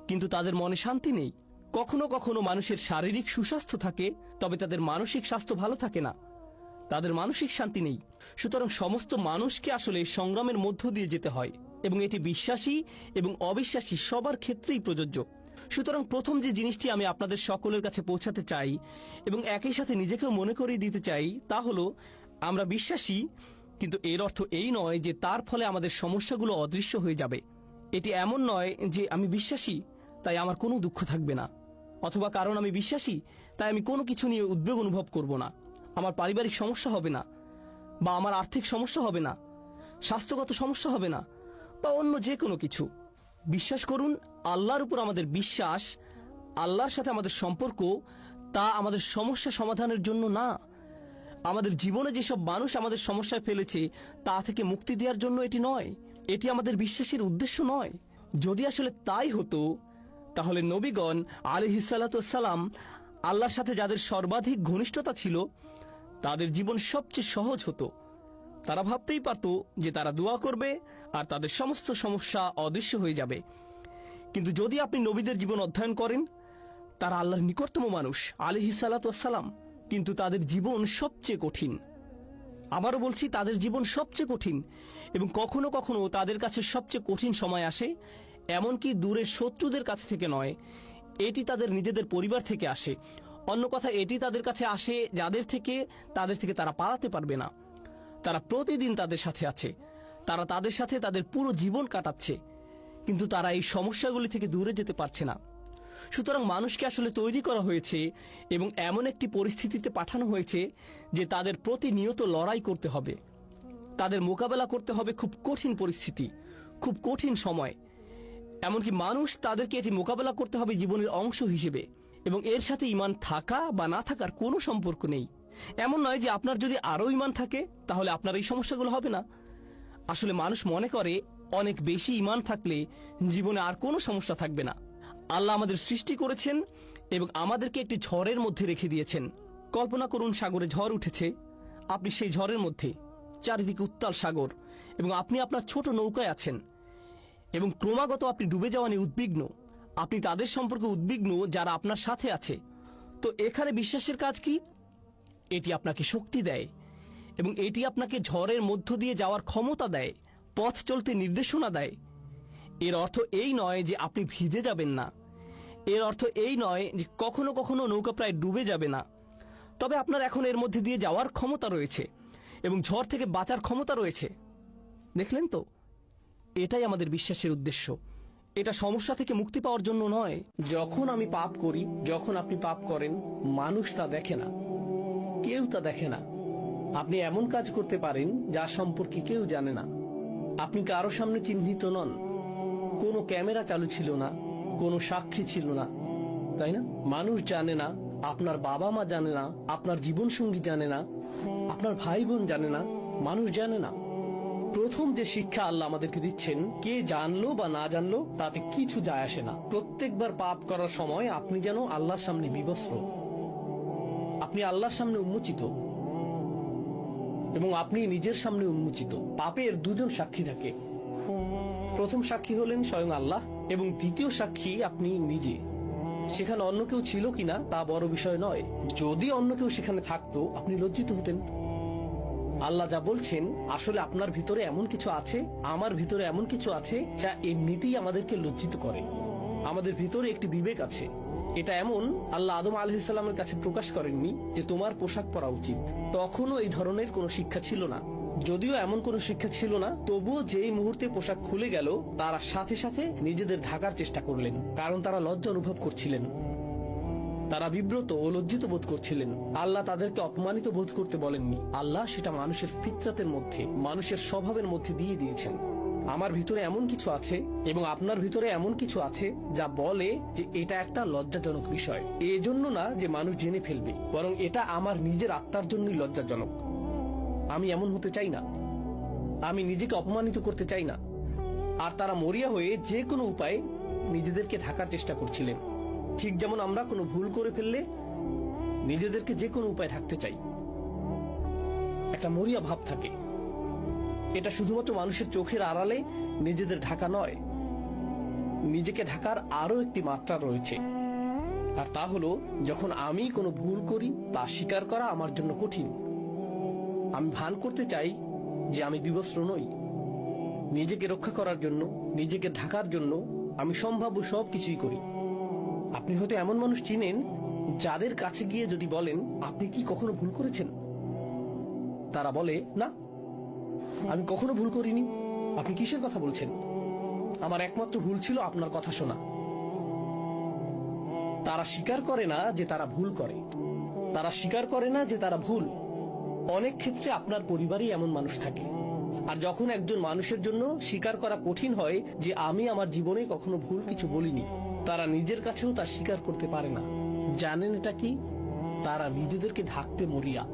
কিন্তু তাদের মনে শান্তি নেই। কখনো কখনো মানুষের শারীরিক সুস্বাস্থ্য থাকে, তবে তাদের মানসিক স্বাস্থ্য ভালো থাকে না, তাদের মানসিক শান্তি নেই। সুতরাং সমস্ত মানুষকে আসলে সংগ্রামের মধ্য দিয়ে যেতে হয়, এবং এটি বিশ্বাসী এবং অবিশ্বাসী সবার ক্ষেত্রেই প্রযোজ্য। সুতরাং প্রথম যে জিনিসটি আমি আপনাদের সকলের কাছে পৌঁছাতে চাই এবং একই সাথে নিজেকেও মনে করিয়ে দিতে চাই, তা হলো আমরা বিশ্বাসী, কিন্তু এর অর্থ এই নয় যে তার ফলে আমাদের সমস্যাগুলো অদৃশ্য হয়ে যাবে। এটি এমন নয় যে আমি বিশ্বাসী তাই আমার কোনো দুঃখ থাকবে না, অথবা কারণ আমি বিশ্বাসী তাই আমি কোনো কিছু নিয়ে উদ্বেগ অনুভব করব না, আমার পারিবারিক সমস্যা হবে না, বা আমার আর্থিক সমস্যা হবে না, স্বাস্থ্যগত সমস্যা হবে না, বা অন্য যে কোনো কিছু। বিশ্বাস করুন, আল্লাহর উপর আমাদের বিশ্বাস, আল্লাহর সাথে আমাদের সম্পর্ক, তা আমাদের সমস্যা সমাধানের জন্য না। আমাদের জীবনে যেসব মানুষ আমাদের সমস্যায় ফেলেছে তা থেকে মুক্তি দেওয়ার জন্য এটি নয়। এটি আমাদের বিশ্বাসের উদ্দেশ্য নয়। যদি আসলে তাই হতো, তাহলে নবীগণ আলাইহিসসালাতু ওয়াসসালাম আল্লাহর সাথে যাদের সর্বাধিক ঘনিষ্ঠতা ছিল, তাদের জীবন সবচেয়ে সহজ হতো। তারা ভাবতেই পারত যে তারা দোয়া করবে আর তাদের সমস্ত সমস্যা অদৃশ্য হয়ে যাবে। কিন্তু যদি আপনি নবীদের জীবন অধ্যয়ন করেন, তারা আল্লাহর নিকটতম মানুষ আলাইহিসসালাতু ওয়াসসালাম, কিন্তু তাদের জীবন সবচেয়ে কঠিন। আবারও বলছি, তাদের জীবন সবচেয়ে কঠিন, এবং কখনো কখনো তাদের কাছে সবচেয়ে কঠিন সময় আসে, এমনকি দূরের শত্রুদের কাছ থেকে নয়, এটি তাদের নিজেদের পরিবার থেকে আসে। অন্য কথা, এটি তাদের কাছে আসে যাদের থেকে তারা পালাতে পারবে না। তারা প্রতিদিন তাদের সাথে আছে, তারা তাদের সাথে তাদের পুরো জীবন কাটাচ্ছে, কিন্তু তারা এই সমস্যাগুলি থেকে দূরে যেতে পারছে না। সুতরাং মানুষকে আসলে তৈরি করা হয়েছে এবং এমন একটি পরিস্থিতিতে পাঠানো হয়েছে যে তাদের প্রতিনিয়ত লড়াই করতে হবে, তাদের মোকাবেলা করতে হবে খুব কঠিন পরিস্থিতি, খুব কঠিন সময়। এমনকি মানুষ তাদেরকে এটি মোকাবেলা করতে হবে জীবনের অংশ হিসেবে, এবং এর সাথে ঈমান থাকা বা না থাকার কোনো সম্পর্ক নেই। এমন নয় যে আপনার যদি আরও ঈমান থাকে তাহলে আপনার এই সমস্যাগুলো হবে না। আসলে মানুষ মনে করে অনেক বেশি ঈমান থাকলে জীবনে আর কোনো সমস্যা থাকবে না। আল্লাহ আমাদের সৃষ্টি করেছেন এবং আমাদেরকে একটি ঝড়ের মধ্যে রেখে দিয়েছেন। কল্পনা করুন, সাগরে ঝড় উঠেছে, আপনি সেই ঝড়ের মধ্যে, চারিদিকে উত্তাল সাগর, এবং আপনি আপনার ছোট নৌকায় আছেন, এবং ক্রমাগত আপনি ডুবে যাওয়া নিয়ে উদ্বিগ্ন। আপনি তাদের সম্পর্কে উদ্বিগ্ন যারা আপনার সাথে আছে। তো এখানে বিশ্বাসের কাজ কি? এটি আপনাকে শক্তি দেয়, এবং এটি আপনাকে ঝড়ের মধ্য দিয়ে যাওয়ার ক্ষমতা দেয়, পথ চলতে নির্দেশনা দেয়। এর অর্থ এই নয় যে আপনি ভিজে যাবেন না, এর অর্থ এই নয় যে কখনো কখনো নৌকা প্রায় ডুবে যাবে না। তবে আপনার এখন এর মধ্যে দিয়ে যাওয়ার ক্ষমতা রয়েছে এবং ঝড় থেকে বাঁচার ক্ষমতা রয়েছে। দেখলেন তো, এটাই আমাদের বিশ্বাসের উদ্দেশ্য। এটা সমস্যা থেকে মুক্তি পাওয়ার জন্য নয়। যখন আমি পাপ করি, যখন আপনি পাপ করেন, মানুষ তা দেখে না, কেউ তা দেখে না। আপনি এমন কাজ করতে পারেন যা সম্পর্কে কেউ জানে না। আপনি কারো সামনে চিহ্নিত নন, কোনো ক্যামেরা চালু ছিল না, কোনো সাক্ষী ছিল না, তাই না? মানুষ জানে না, আপনার বাবা মা জানে না, আপনার জীবনসঙ্গী জানে না, আপনার ভাই বোন জানে না, মানুষ জানে না। প্রথম যে শিক্ষা আল্লাহ আমাদেরকে দিচ্ছেন, কে জানলো বা না জানলো তাতে কিছু যায় আসে না। প্রত্যেকবার পাপ করার সময় আপনি যেন আল্লাহর সামনে বিবস্ত্র, আপনি আল্লাহর সামনে উন্মোচিত এবং আপনি নিজের সামনে উন্মোচিত। পাপের দুজন সাক্ষী থাকে। প্রথম সাক্ষী হলেন স্বয়ং আল্লাহ এবং দ্বিতীয় সাক্ষী আপনি নিজে। সেখানে অন্য কেউ ছিল কিনা তা বড় বিষয় নয়। যদি অন্য কেউ সেখানে থাকতো, আপনি লজ্জিত হতেন। আল্লাহ যা বলছেন, আসলে আপনার ভিতরে এমন কিছু আছে, আমার ভিতরে এমন কিছু আছে যা এমনিতেই আমাদেরকে লজ্জিত করে। আমাদের ভিতরে একটি বিবেক আছে। এটা এমন, আল্লাহ আদম আলাইহিস সালামের কাছে প্রকাশ করেননি যে তোমার পোশাক পরা উচিত। তখনও এই ধরনের কোনো শিক্ষা ছিল না। যদিও এমন কোনো শিক্ষা ছিল না, তবুও যেই মুহূর্তে পোশাক খুলে গেল, তারা সাথে সাথে নিজেদের ঢাকার চেষ্টা করলেন, কারণ তারা লজ্জা অনুভব করছিলেন। তারা বিব্রত ও লজ্জিত বোধ করছিলেন। আল্লাহ তাদেরকে অপমানিত বোধ করতে বলেননি। আল্লাহ সেটা মানুষের ফিতরাতের মধ্যে, মানুষের স্বভাবের মধ্যে দিয়ে দিয়েছেন। আমার ভিতরে এমন কিছু আছে এবং আপনার ভিতরে এমন কিছু আছে যা বলে যে এটা একটা লজ্জাজনক বিষয়। এজন্য না যে মানুষ জেনে ফেলবে, বরং এটা আমার নিজের আত্মার জন্যই লজ্জাজনক। আমি এমন হতে চাই না, আমি নিজেকে অপমানিত করতে চাই না। আর তারা মরিয়া হয়ে যে কোনো উপায়ে নিজেদেরকে ঢাকার চেষ্টা করছিলেন, ঠিক যেমন আমরা কোনো ভুল করে ফেললে নিজেদেরকে যে কোনো উপায়ে ঢাকতে চাই। একটা মরিয়া ভাব থাকে। এটা শুধুমাত্র মানুষের চোখের আড়ালে নিজেদের ঢাকা নয়, নিজেকে ঢাকার আরো একটি মাত্রা রয়েছে। আর তা হলো, যখন আমি কোনো ভুল করি তা স্বীকার করা আমার জন্য কঠিন। আমি ভান করতে চাই যে আমি বিবস্ত্র নই। নিজেকে রক্ষা করার জন্য, নিজেকে ঢাকার জন্য আমি সম্ভাব্য সব কিছুই করি। আপনি হয়তো এমন মানুষ চিনেন যাদের কাছে গিয়ে যদি বলেন আপনি কি কখনো ভুল করেছেন, তারা বলে না, আমি কখনো ভুল করিনি। আপনি কিসের কথা বলছেন? আমার একমাত্র ভুল ছিল আপনার কথা শোনা। তারা স্বীকার করে না যে তারা ভুল করে, তারা স্বীকার করে না যে তারা ভুল। অনেক ক্ষেত্রে আপনার পরিবারেই এমন মানুষ থাকে। আর যখন একজন মানুষের জন্য স্বীকার করা কঠিন হয় যে আমি আমার জীবনে কখনো ভুল কিছু বলিনি, তারা নিজের কাছেও তা স্বীকার করতে পারে না। জানেন এটা কি? তারা নিজেদেরকে ঢাকতে মরিয়া।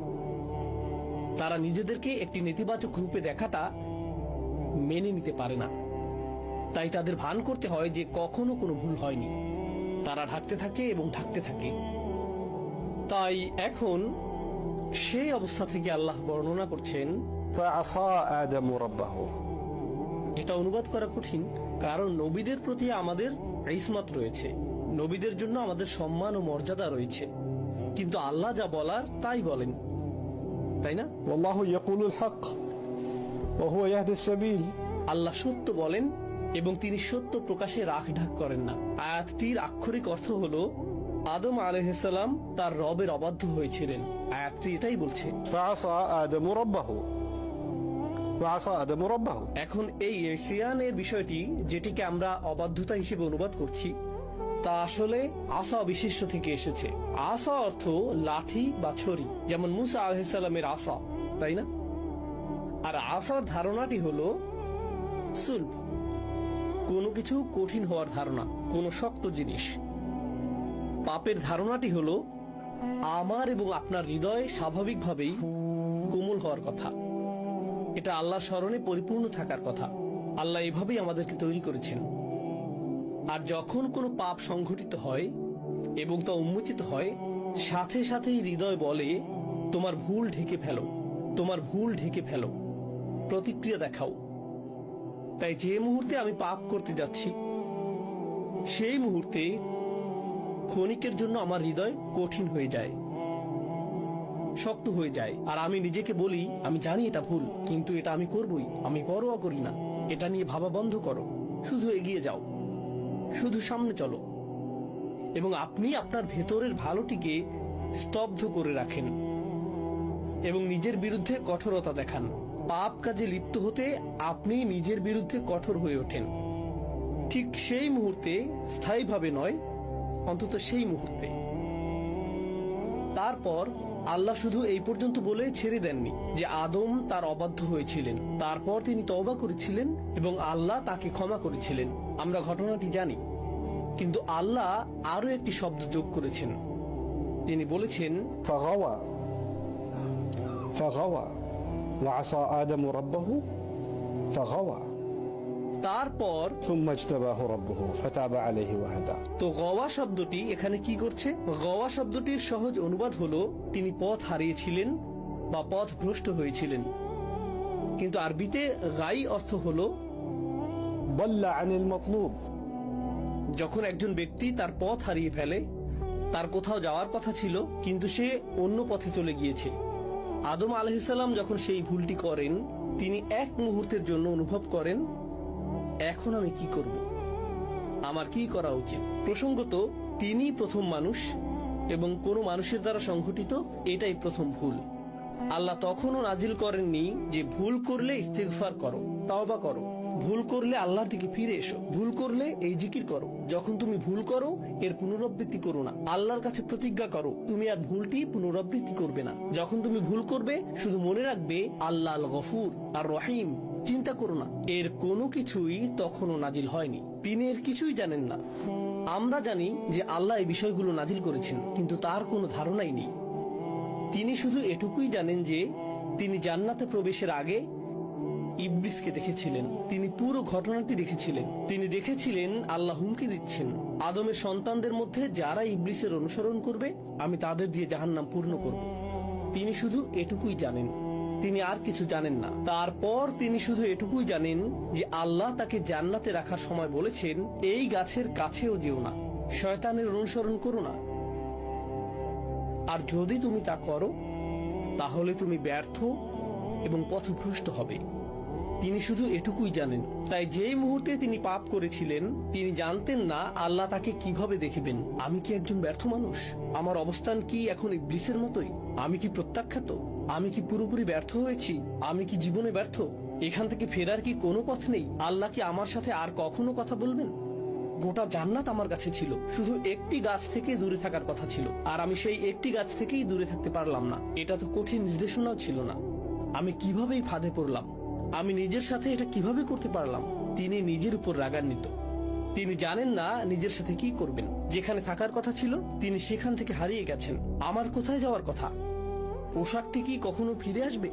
তারা নিজেদেরকে একটি নেতিবাচক রূপে দেখাটা মেনে নিতে পারে না। তাই তাদের ভান করতে হয় যে কখনো কোনো ভুল হয়নি। তারা ঢাকতে থাকে এবং ঢাকতে থাকে। তাই এখন সেই অবস্থা থেকে আল্লাহ বর্ণনা করছেন, فعصى آدم ربه। এটা অনুবাদ করা কঠিন, কারণ নবীদের প্রতি আমাদের ইসমাত রয়েছে, নবীদের জন্য আমাদের সম্মান ও মর্যাদা রয়েছে। কিন্তু আল্লাহ যা বলার তাই বলেন, তাই না? والله يقول الحق وهو يهدي السبيل। আল্লাহ সত্য বলেন এবং তিনি সত্য প্রকাশে রাখ ঢাক করেন না। আয়াতটির আক্ষরিক অর্থ হলো আদম আলাইহিস সালাম তার রবের অবাধ্য হয়েছিলেন। আয়াতটি এটাই বলছে। فعصى آدم ربه وعصى آدم ربه। এখন এই ইসিয়ানের বিষয়টি, যেটিকে আমরা অবাধ্যতা হিসেবে অনুবাদ করছি, তা আসলে আসা বিশেষ্য থেকে এসেছে। আসা অর্থ লাঠি বা ছড়ি, যেমন মুসা আলাইহিস সালামের আসা, তাই না? আর আসার ধারণাটি হলো সুলভ, কোনো কিছু কঠিন হওয়ার ধারণা, কোনো শক্ত জিনিস। পাপের ধারণাটি হলো আমার এবং আপনার হৃদয় স্বাভাবিকভাবেই কোমল হওয়ার কথা। এটা আল্লাহর স্মরণে পরিপূর্ণ থাকার কথা। আল্লাহ এভাবেই আমাদেরকে তৈরি করেছেন। আর যখন কোনো পাপ সংঘটিত হয় এবং তা উন্মোচিত হয়, সাথে সাথেই হৃদয় বলে তোমার ভুল ঢেকে ফেলো, তোমার ভুল ঢেকে ফেলো, প্রতিক্রিয়া দেখাও। তাই যে মুহূর্তে আমি পাপ করতে যাচ্ছি, সেই মুহূর্তে ক্ষণিকের জন্য আমার হৃদয় কঠিন হয়ে যায়, শক্ত হয়ে যায়। আর আমি নিজেকে বলি, আমি জানি এটা ভুল, কিন্তু এটা আমি করবই, আমি পরোয়া করি না। এটা নিয়ে ভাবা বন্ধ করো, শুধু এগিয়ে যাও, শুধু সামনে চলো। এবং আপনি আপনার ভেতরের ভালোটিকে স্তব্ধ করে রাখেন এবং নিজের বিরুদ্ধে কঠোরতা দেখান। পাপ কাজে লিপ্ত হতে আপনি নিজের বিরুদ্ধে কঠোর হয়ে ওঠেন, ঠিক সেই মুহূর্তে, স্থায়ীভাবে নয়, অন্তত সেই মুহূর্তে। তারপর আল্লাহ শুধু এই পর্যন্ত বলে ছেড়ে দেননি যে আদম তার অবাধ্য হয়েছিলেন, তারপর তিনি তওবা করেছিলেন এবং আল্লাহ তাকে ক্ষমা করেছিলেন। আমরা ঘটনাটি জানি, কিন্তু আল্লাহ আরো একটি শব্দ যোগ করেছেন। তিনি বলেছেন, فغوى فغوى وعصى آدم ربه فغوى তারপর। ثم اجتباه ربه فتاب عليه وهدى। তো গওয়া শব্দটি এখানে কি করছে? গওয়া শব্দটির সহজ অনুবাদ হলো তিনি পথ হারিয়েছিলেন বা পথ ভ্রষ্ট হয়েছিলেন, কিন্তু আরবিতে গাই অর্থ হলো ضل عن المطلوب। যখন একজন ব্যক্তি তার পথ হারিয়ে ফেলে, তার কোথাও যাওয়ার কথা ছিল কিন্তু সে অন্য পথে চলে গিয়েছে। আদম আলাইহিসসালাম যখন সেই ভুলটি করেন, তিনি এক মুহূর্তের জন্য অনুভব করেন, এখন আমি কি করব, আমার কি করা উচিত। প্রসঙ্গত তিনি প্রথম মানুষ এবং কোনো মানুষের দ্বারা সংঘটিত এটাই প্রথম ভুল। আল্লাহ তখনও নাজিল করেননি যে ভুল করলে ইস্তিগফার করো, তওবা করো, ভুল করলে আল্লাহর দিকে ফিরে এসো, ভুল করলে এই জিকির করো। যখন তুমি ভুল করো এর পুনরাবৃত্তি করো না, আল্লাহর কাছে প্রতিজ্ঞা করো তুমি আর ভুলটি পুনরাবৃত্তি করবে না। যখন তুমি ভুল করবে শুধু মনে রাখবে আল্লাহ আল গফুর আর রহিম, চিন্তা করো না। এর কোনো কিছুই তখনও নাজিল হয়নি, তিনি এর কিছুই জানেন না। আমরা জানি যে আল্লাহ এই বিষয়গুলো নাজিল করেছেন, কিন্তু তার কোনো ধারণাই নেই। তিনি শুধু এটুকুই জানেন যে তিনি জান্নাতে প্রবেশের আগে ইবলিসকে দেখেছিলেন, তিনি পুরো ঘটনাটি দেখেছিলেন। তিনি দেখেছিলেন আল্লাহ হুমকি দিচ্ছেন, আদমের সন্তানদের মধ্যে যারা ইবলিসের অনুসরণ করবে আমি তাদের দিয়ে জাহান্নাম পূর্ণ করব। তিনি শুধু এটুকুই জানেন, তিনি আর কিছু জানেন না। তারপর তিনি শুধু এটুকুই জানেন যে আল্লাহ তাকে জান্নাতে রাখার সময় বলেছেন, এই গাছের কাছেও যেও না, শয়তানের অনুসরণ করো না, আর যদি তুমি তা করো তাহলে তুমি ব্যর্থ এবং পথভ্রষ্ট হবে। তিনি শুধু এটুকুই জানেন। তাই যেই মুহূর্তে তিনি পাপ করেছিলেন, তিনি জানতেন না আল্লাহ তাকে কিভাবে দেখবেন। আমি কি একজন ব্যর্থ মানুষ? আমার অবস্থান কি এখন ইবলিসের মতোই? আমি কি প্রত্যাখ্যাত? আমি কি পুরোপুরি ব্যর্থ হয়েছি? আমি কি জীবনে ব্যর্থ? এখান থেকে ফেরার কি কোনো পথ নেই? আল্লাহ কি আমার সাথে আর কখনো কথা বলবেন? গোটা জান্নাত আমার কাছে ছিল, শুধু একটি গাছ থেকে দূরে থাকার কথা ছিল, আর আমি সেই একটি গাছ থেকেই দূরে থাকতে পারলাম না। এটা তো কঠিন নির্দেশনাও ছিল না। আমি কিভাবেই ফাঁদে পড়লাম? আমি নিজের সাথে এটা কিভাবে করতে পারলাম? তিনি নিজের উপর রাগান্বিত। তিনি জানেন না নিজের সাথে কি করবেন। যেখানে থাকার কথা ছিল তিনি সেখান থেকে হারিয়ে গেছেন। আমার কোথায় যাওয়ার কথা? পোশাকটি কি কখনো ফিরে আসবে?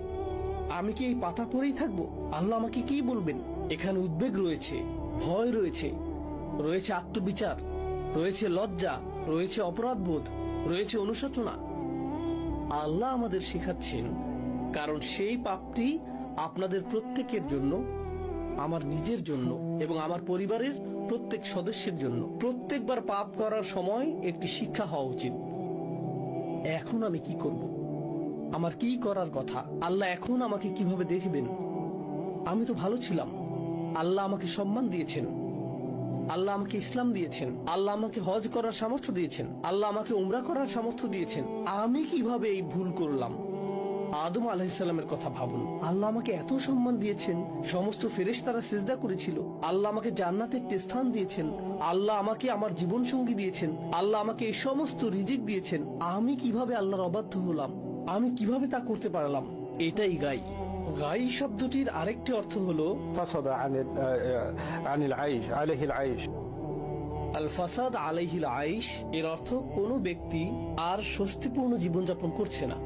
আমি কি এই পাতা পরেই থাকবো? আল্লাহ আমাকে কি বলবেন? এখানে উদ্বেগ রয়েছে, ভয় রয়েছে, রয়েছে আত্মবিচার, রয়েছে লজ্জা, রয়েছে অপরাধবোধ, রয়েছে অনুশোচনা। আল্লাহ আমাদের শেখাচ্ছেন, কারণ সেই পাপটি আপনাদের প্রত্যেকের জন্য, আমার নিজের জন্য এবং আমার পরিবারের প্রত্যেক সদস্যের জন্য। প্রত্যেকবার পাপ করার সময় একটি শিক্ষা হওয়া উচিত। এখন আমি কি করব? আমার কি করার কথা? আল্লাহ এখন আমাকে কিভাবে দেখবেন? আমি তো ভালো ছিলাম, আল্লাহ আমাকে সম্মান দিয়েছেন, আল্লাহ আমাকে ইসলাম দিয়েছেন, আল্লাহ আমাকে হজ করার সামর্থ্য দিয়েছেন, আল্লাহ আমাকে উমরা করার সামর্থ্য দিয়েছেন। আমি কিভাবে এই ভুল করলাম? আদম আলাইহিসসালামের কথা ভাবুন। আল্লাহ আমাকে এত সম্মান দিয়েছেন, সমস্ত ফেরেশতারা সিজদা করেছিল, আল্লাহ আমাকে জান্নাতে একটি স্থান দিয়েছেন, আল্লাহ আমাকে আমার জীবন সঙ্গী দিয়েছেন, আল্লাহ আমাকে এই সমস্ত রিজিক দিয়েছেন। আমি কিভাবে আল্লাহর অবাধ্য হলাম? আমি কিভাবে তা করতে পারলাম? এটাই গাই। গাই শব্দটির আরেকটি অর্থ হলো فصد عن العيش عليه العيش। আল ফাসাদ আলাইহিল আইশ। এর অর্থ কোনো ব্যক্তি আর স্বস্তিপূর্ণ জীবনযাপন করছে না।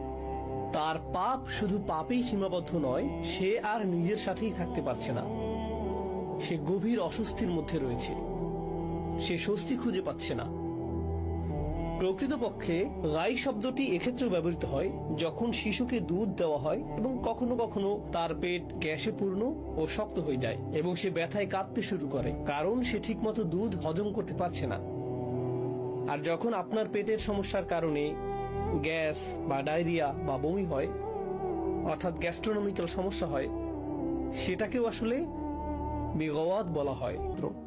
তার পাপ শুধু পাপেই সীমাবদ্ধ নয়, সে আর নিজের সাথেই থাকতে পারছে না। সে গভীর অস্বস্তির মধ্যে রয়েছে, সে স্বস্তি খুঁজে পাচ্ছে না। প্রকৃতপক্ষে গাই শব্দটি এক্ষেত্রে ব্যবহৃত হয় যখন শিশুকে দুধ দেওয়া হয় এবং কখনো কখনো তার পেট গ্যাসে পূর্ণ ও শক্ত হয়ে যায় এবং সে ব্যথায় কাঁপতে শুরু করে, কারণ সে ঠিকমতো দুধ হজম করতে পারছে না। আর যখন আপনার পেটের সমস্যার কারণে গ্যাস বা ডায়রিয়া বা বমি হয়, অর্থাৎ গ্যাস্ট্রোনমিক্যাল সমস্যা হয়, সেটাকেও আসলে বিগওয়াত বলা হয়।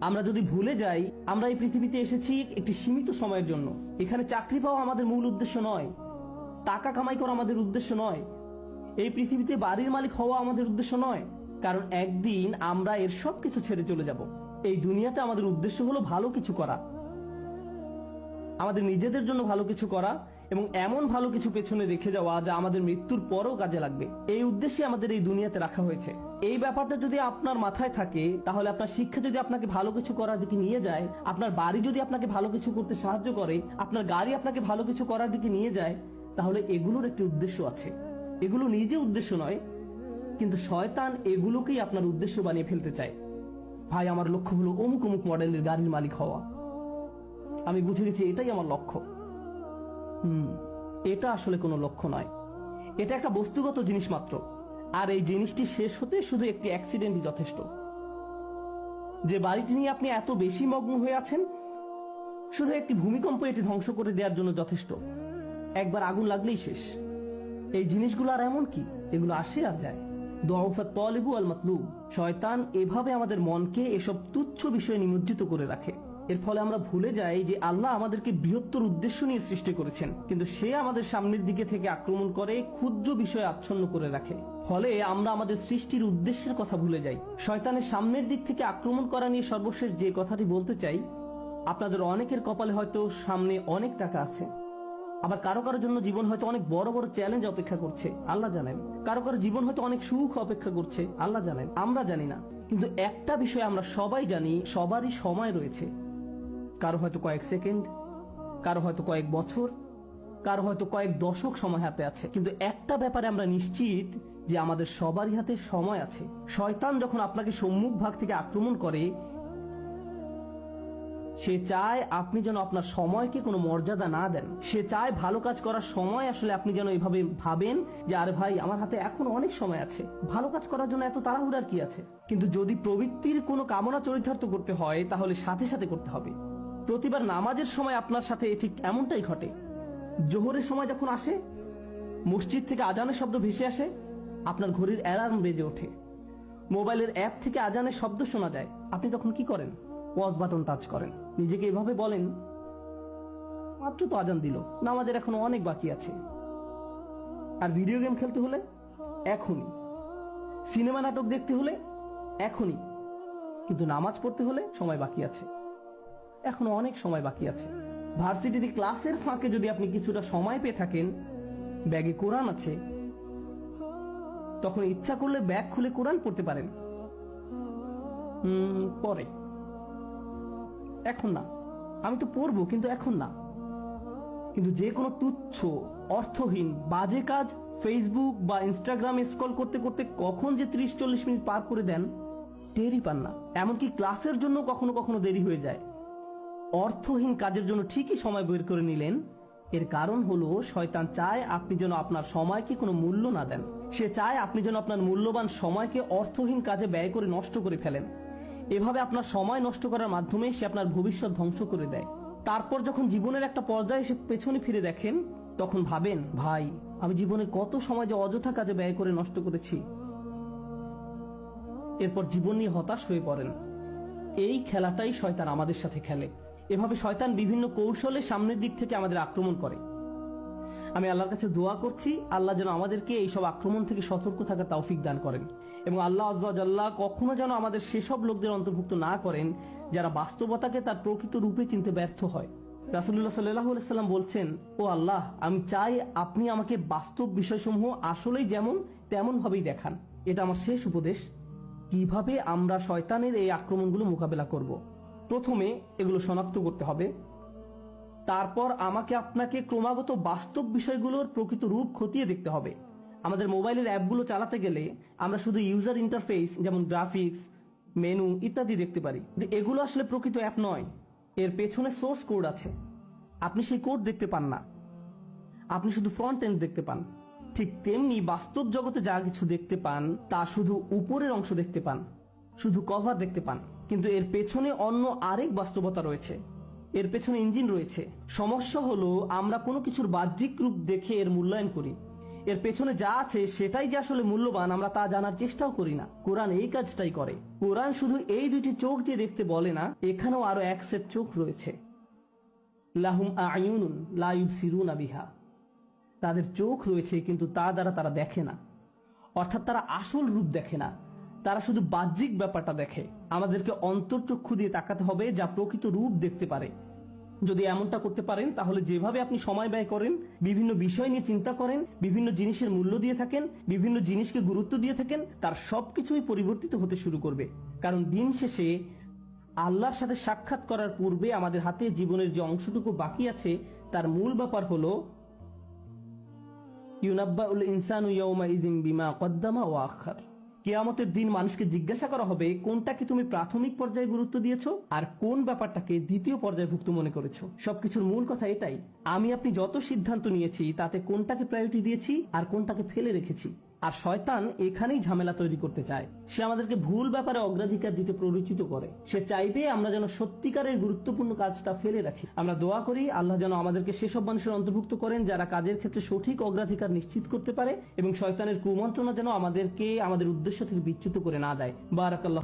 আমরা যদি ভুলে যাই আমরা এই পৃথিবীতে এসেছি একটি সীমিত সময়ের জন্য, এখানে চাকরি পাওয়া আমাদের মূল উদ্দেশ্য নয়, টাকা কামাই করা আমাদের উদ্দেশ্য নয়, এই পৃথিবীতে বাড়ির মালিক হওয়া আমাদের উদ্দেশ্য নয়, কারণ একদিন আমরা এর সব কিছু ছেড়ে চলে যাব। এই দুনিয়াতে আমাদের উদ্দেশ্য হলো ভালো কিছু করা, আমাদের নিজেদের জন্য ভালো কিছু করা এবং এমন ভালো কিছু পেছনে রেখে যাওয়া যা আমাদের মৃত্যুর পরেও কাজে লাগবে। এই উদ্দেশ্যে আমাদের এই দুনিয়াতে রাখা হয়েছে। এই ব্যাপারটা যদি আপনার মাথায় থাকে, তাহলে আপনার শিক্ষা যদি আপনাকে ভালো কিছু করার দিকে নিয়ে যায়, আপনার বাড়ি যদি আপনাকে ভালো কিছু করতে সাহায্য করে, আপনার গাড়ি আপনাকে ভালো কিছু করার দিকে নিয়ে যায়, তাহলে এগুলোর একটি উদ্দেশ্য আছে। এগুলো নিজে উদ্দেশ্য নয়, কিন্তু শয়তান এগুলোকেই আপনার উদ্দেশ্য বানিয়ে ফেলতে চায়। ভাই, আমার লক্ষ্য হলো অমুক অমুক মডেলের গাড়ির মালিক হওয়া, আমি বুঝে গেছি এটাই আমার লক্ষ্য। এটা আসলে কোনো লক্ষ্য নয়, এটা একটা বস্তুগত জিনিস মাত্র। আর এই জিনিসটি শেষ হতে শুধু একটি অ্যাক্সিডেন্টই যথেষ্ট। যে বাড়িটি নিয়ে আপনি এত বেশি মগ্ন হয়ে আছেন, শুধু একটি ভূমিকম্প এটি ধ্বংস করে দেওয়ার জন্য যথেষ্ট। একবার আগুন লাগলেই শেষ। এই জিনিসগুলো আর এমন কি, এগুলো আসে আর যায়। দুআফা তালিবু আল মাতলুব। শয়তান এভাবে আমাদের মনকে এসব তুচ্ছ বিষয়ে নিমজ্জিত করে রাখে। এর ফলে আমরা ভুলে যাই যে আল্লাহ আমাদেরকে বৃহত্তর উদ্দেশ্য নিয়ে সৃষ্টি করেছেন, কিন্তু সে আমাদের সামনের দিকে থেকে আক্রমণ করে ক্ষুদ্র বিষয়ে আচ্ছন্ন করে রাখে। ফলে আমরা আমাদের সৃষ্টির উদ্দেশ্যের কথা ভুলে যাই। শয়তানের সামনের দিক থেকে আক্রমণ করা নিয়ে সর্বশেষ যে কথাটি বলতে চাই, আপনাদের অনেকের কপালে হয়তো সামনে অনেক টাকা আছে, আবার কারো কারোর জন্য জীবন হয়তো অনেক বড় বড় চ্যালেঞ্জ অপেক্ষা করছে, আল্লাহ জানেন। কারো কারো জীবন হয়তো অনেক সুখ অপেক্ষা করছে, আল্লাহ জানেন, আমরা জানি না। কিন্তু একটা বিষয় আমরা সবাই জানি, সবারই সময় রয়েছে। কারো হয়তো কয়েক সেকেন্ড, কারো হয়তো কয়েক বছর, কারো হয়তো কয়েক দশক সময় হাতে আছে। কিন্তু একটা ব্যাপারে আমরা নিশ্চিত যে আমাদের সবারই হাতে সময় আছে। শয়তান যখন আপনাকে সম্মুখ ভাগ থেকে আক্রমণ করে, সে চায় আপনি যেন আপনার সময়কে কোনো মর্যাদা না দেন। সে চায় ভালো কাজ করার সময় আসলে আপনি যেন এভাবে ভাবেন যে আরে ভাই, আমার হাতে এখন অনেক সময় আছে, ভালো কাজ করার জন্য এত তাড়াহুড়ার কি আছে। কিন্তু যদি প্রবৃত্তির কোনো কামনা চরিতার্থ করতে হয়, তাহলে সাথে সাথে করতে হবে। প্রতিবার নামাজের সময় আপনার সাথে ঠিক এমনটাই ঘটে। জোহরের সময় যখন আসে, মসজিদ থেকে আজানের শব্দ ভেসে আসে, আপনার ঘড়ির অ্যালার্ম বেজে ওঠে, মোবাইলের অ্যাপ থেকে আজানের শব্দ শোনা যায়, আপনি তখন কি করেন? পজ বাটন টাচ করেন, নিজেকে এভাবে বলেন, মাত্র তো আজান দিল, নামাজের এখনো অনেক বাকি আছে। আর ভিডিও গেম খেলতে হলে এখনই, সিনেমা নাটক দেখতে হলে এখনই, কিন্তু নামাজ পড়তে হলে সময় বাকি আছে, এখনো অনেক সময় বাকি আছে। ভার্সিটিতে ক্লাসের ফাঁকে যদি আপনি কিছুটা সময় পেয়ে থাকেন, ব্যাগে কোরআন আছে, তখন ইচ্ছা করলে ব্যাগ খুলে কোরআন পড়তে পারেন। পরে, এখন না, আমি তো পড়বো কিন্তু এখন না। কিন্তু যে কোনো তুচ্ছ, অর্থহীন, বাজে কাজ ফেসবুক বা ইনস্টাগ্রামে স্ক্রল করতে করতে কখন যে 30-40 মিনিট পার করে দেন টেরই পান না। এমনকি ক্লাসের জন্য কখনো কখনো দেরি হয়ে যায়। অর্থহীন কাজের জন্য ঠিকই সময় বের করে নিলেন, এর কারণ হলো শয়তান চায় আপনি যেন আপনার সময়কে কোনো মূল্য না দেন। সে চায় আপনি যেন আপনার মূল্যবান সময়কে অর্থহীন কাজে ব্যয় করে নষ্ট করে ফেলেন। এভাবে আপনার সময় নষ্ট করার মাধ্যমে সে আপনার ভবিষ্যৎ ধ্বংস করে দেয়। তারপর যখন জীবনের একটা পর্যায়ে এসে পেছনে ফিরে দেখেন, তখন ভাবেন, ভাই, আমি জীবনে কত সময় যে অযথা কাজে ব্যয় করে নষ্ট করেছি। এরপর জীবন নিয়ে হতাশ হয়ে পড়েন। এই খেলাটাই শয়তান আমাদের সাথে খেলে। এভাবে শয়তান বিভিন্ন কৌশলে সামনের দিক থেকে আমাদের আক্রমণ করে। আমি আল্লাহর কাছে দোয়া করছি, আল্লাহ যেন আমাদেরকে এইসব আক্রমণ থেকে সতর্ক থাকার তৌফিক দান করেন, এবং আল্লাহ আজ্জা ওয়া জাল্লা কখনো যেন আমাদের সেসব লোকদের অন্তর্ভুক্ত না করেন যারা বাস্তবতাকে তার প্রকৃত রূপে চিনতে ব্যর্থ হয়। রাসূলুল্লাহ সাল্লাল্লাহু আলাইহি ওয়াসাল্লাম বলছেন, ও আল্লাহ, আমি চাই আপনি আমাকে বাস্তব বিষয়সমূহ আসলেই যেমন তেমন ভাবেই দেখান। এটা আমার শেষ উপদেশ। কিভাবে আমরা শয়তানের এই আক্রমণগুলো মোকাবেলা করব? প্রথমে এগুলো শনাক্ত করতে হবে, তারপর আমাকে আপনাকে ক্রমাগত বাস্তব বিষয়গুলোর প্রকৃত রূপ খতিয়ে দেখতে হবে। আমাদের মোবাইলের অ্যাপগুলো চালাতে গেলে আমরা শুধু ইউজার ইন্টারফেস যেমন গ্রাফিক্স, মেনু ইত্যাদি দেখতে পারি, কিন্তু এগুলো আসলে প্রকৃত অ্যাপ নয়। এর পেছনে সোর্স কোড আছে, আপনি সেই কোড দেখতে পান না, আপনি শুধু ফ্রন্ট এন্ড দেখতে পান। ঠিক তেমনি বাস্তব জগতে যা কিছু দেখতে পান তা শুধু উপরের অংশ দেখতে পান, শুধু কভার দেখতে পান, কিন্তু এর পেছনে অন্য আরেক বাস্তবতা রয়েছে, এর পেছনে ইঞ্জিন রয়েছে। সমস্যা হলো আমরা কোনো কিছুর বাহ্যিক রূপ দেখে এর মূল্যায়ন করি, এর পেছনে যা আছে সেটাই যে আসলে মূল্যবান আমরা তা জানার চেষ্টাও করি না। কোরআন এই কাজটাই করে। কোরআন শুধু এই দুইটি চোখ দিয়ে দেখতে বলে না, এখানেও আরো এক সেট চোখ রয়েছে। লাহুম আ'য়ুনুন লা ইউবসিরুনা বিহা। তাদের চোখ রয়েছে কিন্তু তা দ্বারা তারা দেখে না, অর্থাৎ তারা আসল রূপ দেখে না, তারা শুধু বাহ্যিক ব্যাপারটা দেখে। আমাদেরকে অন্তর্চক্ষু দিয়ে তাকাতে হবে যা প্রকৃত রূপ দেখতে পারে। যদি এমনটা করতে পারেন তাহলে যেভাবে আপনি সময় ব্যয় করেন, বিভিন্ন বিষয় নিয়ে চিন্তা করেন, বিভিন্ন জিনিসের মূল্য দিয়ে থাকেন, বিভিন্ন জিনিসকে গুরুত্ব দিয়ে থাকেন, তার সবকিছুই পরিবর্তিত হতে শুরু করবে। কারণ দিন শেষে আল্লাহর সাথে সাক্ষাৎ করার পূর্বে আমাদের হাতে জীবনের যে অংশটুকু বাকি আছে তার মূল ব্যাপার হলো ইউনাব্বাউল ইনসানু ইয়াউমাইযিন বিমা কদ্দামা ওয়া আখার। কিয়ামতের দিন মানুষকে জিজ্ঞাসা করা হবে কোনটাকে তুমি প্রাথমিক পর্যায়ে গুরুত্ব দিয়েছো আর কোন ব্যাপারটাকে দ্বিতীয় পর্যায়ভুক্ত মনে করেছো। সবকিছুর মূল কথা এটাই, আমি আপনি যত সিদ্ধান্ত নিয়েছি তাতে কোনটাকে প্রায়োরিটি দিয়েছি আর কোনটাকে ফেলে রেখেছি। আর শয়তান এখানেই ঝামেলা তৈরি করতে চায়। সে আমাদেরকে ভুল ব্যাপারে অগ্রাধিকার দিতে প্ররোচিত করে। সে চাইবে আমরা যেন সত্যিকারের গুরুত্বপূর্ণ কাজটা ফেলে রাখি। আমরা দোয়া করি আল্লাহ যেন আমাদেরকে সেসব মানুষের অন্তর্ভুক্ত করেন যারা কাজের ক্ষেত্রে সঠিক অগ্রাধিকার নিশ্চিত করতে পারে এবং শয়তানের কুমন্ত্রণা যেন আমাদেরকে আমাদের উদ্দেশ্য থেকে বিচ্যুত করে না দেয়। বারাকাল্লাহ।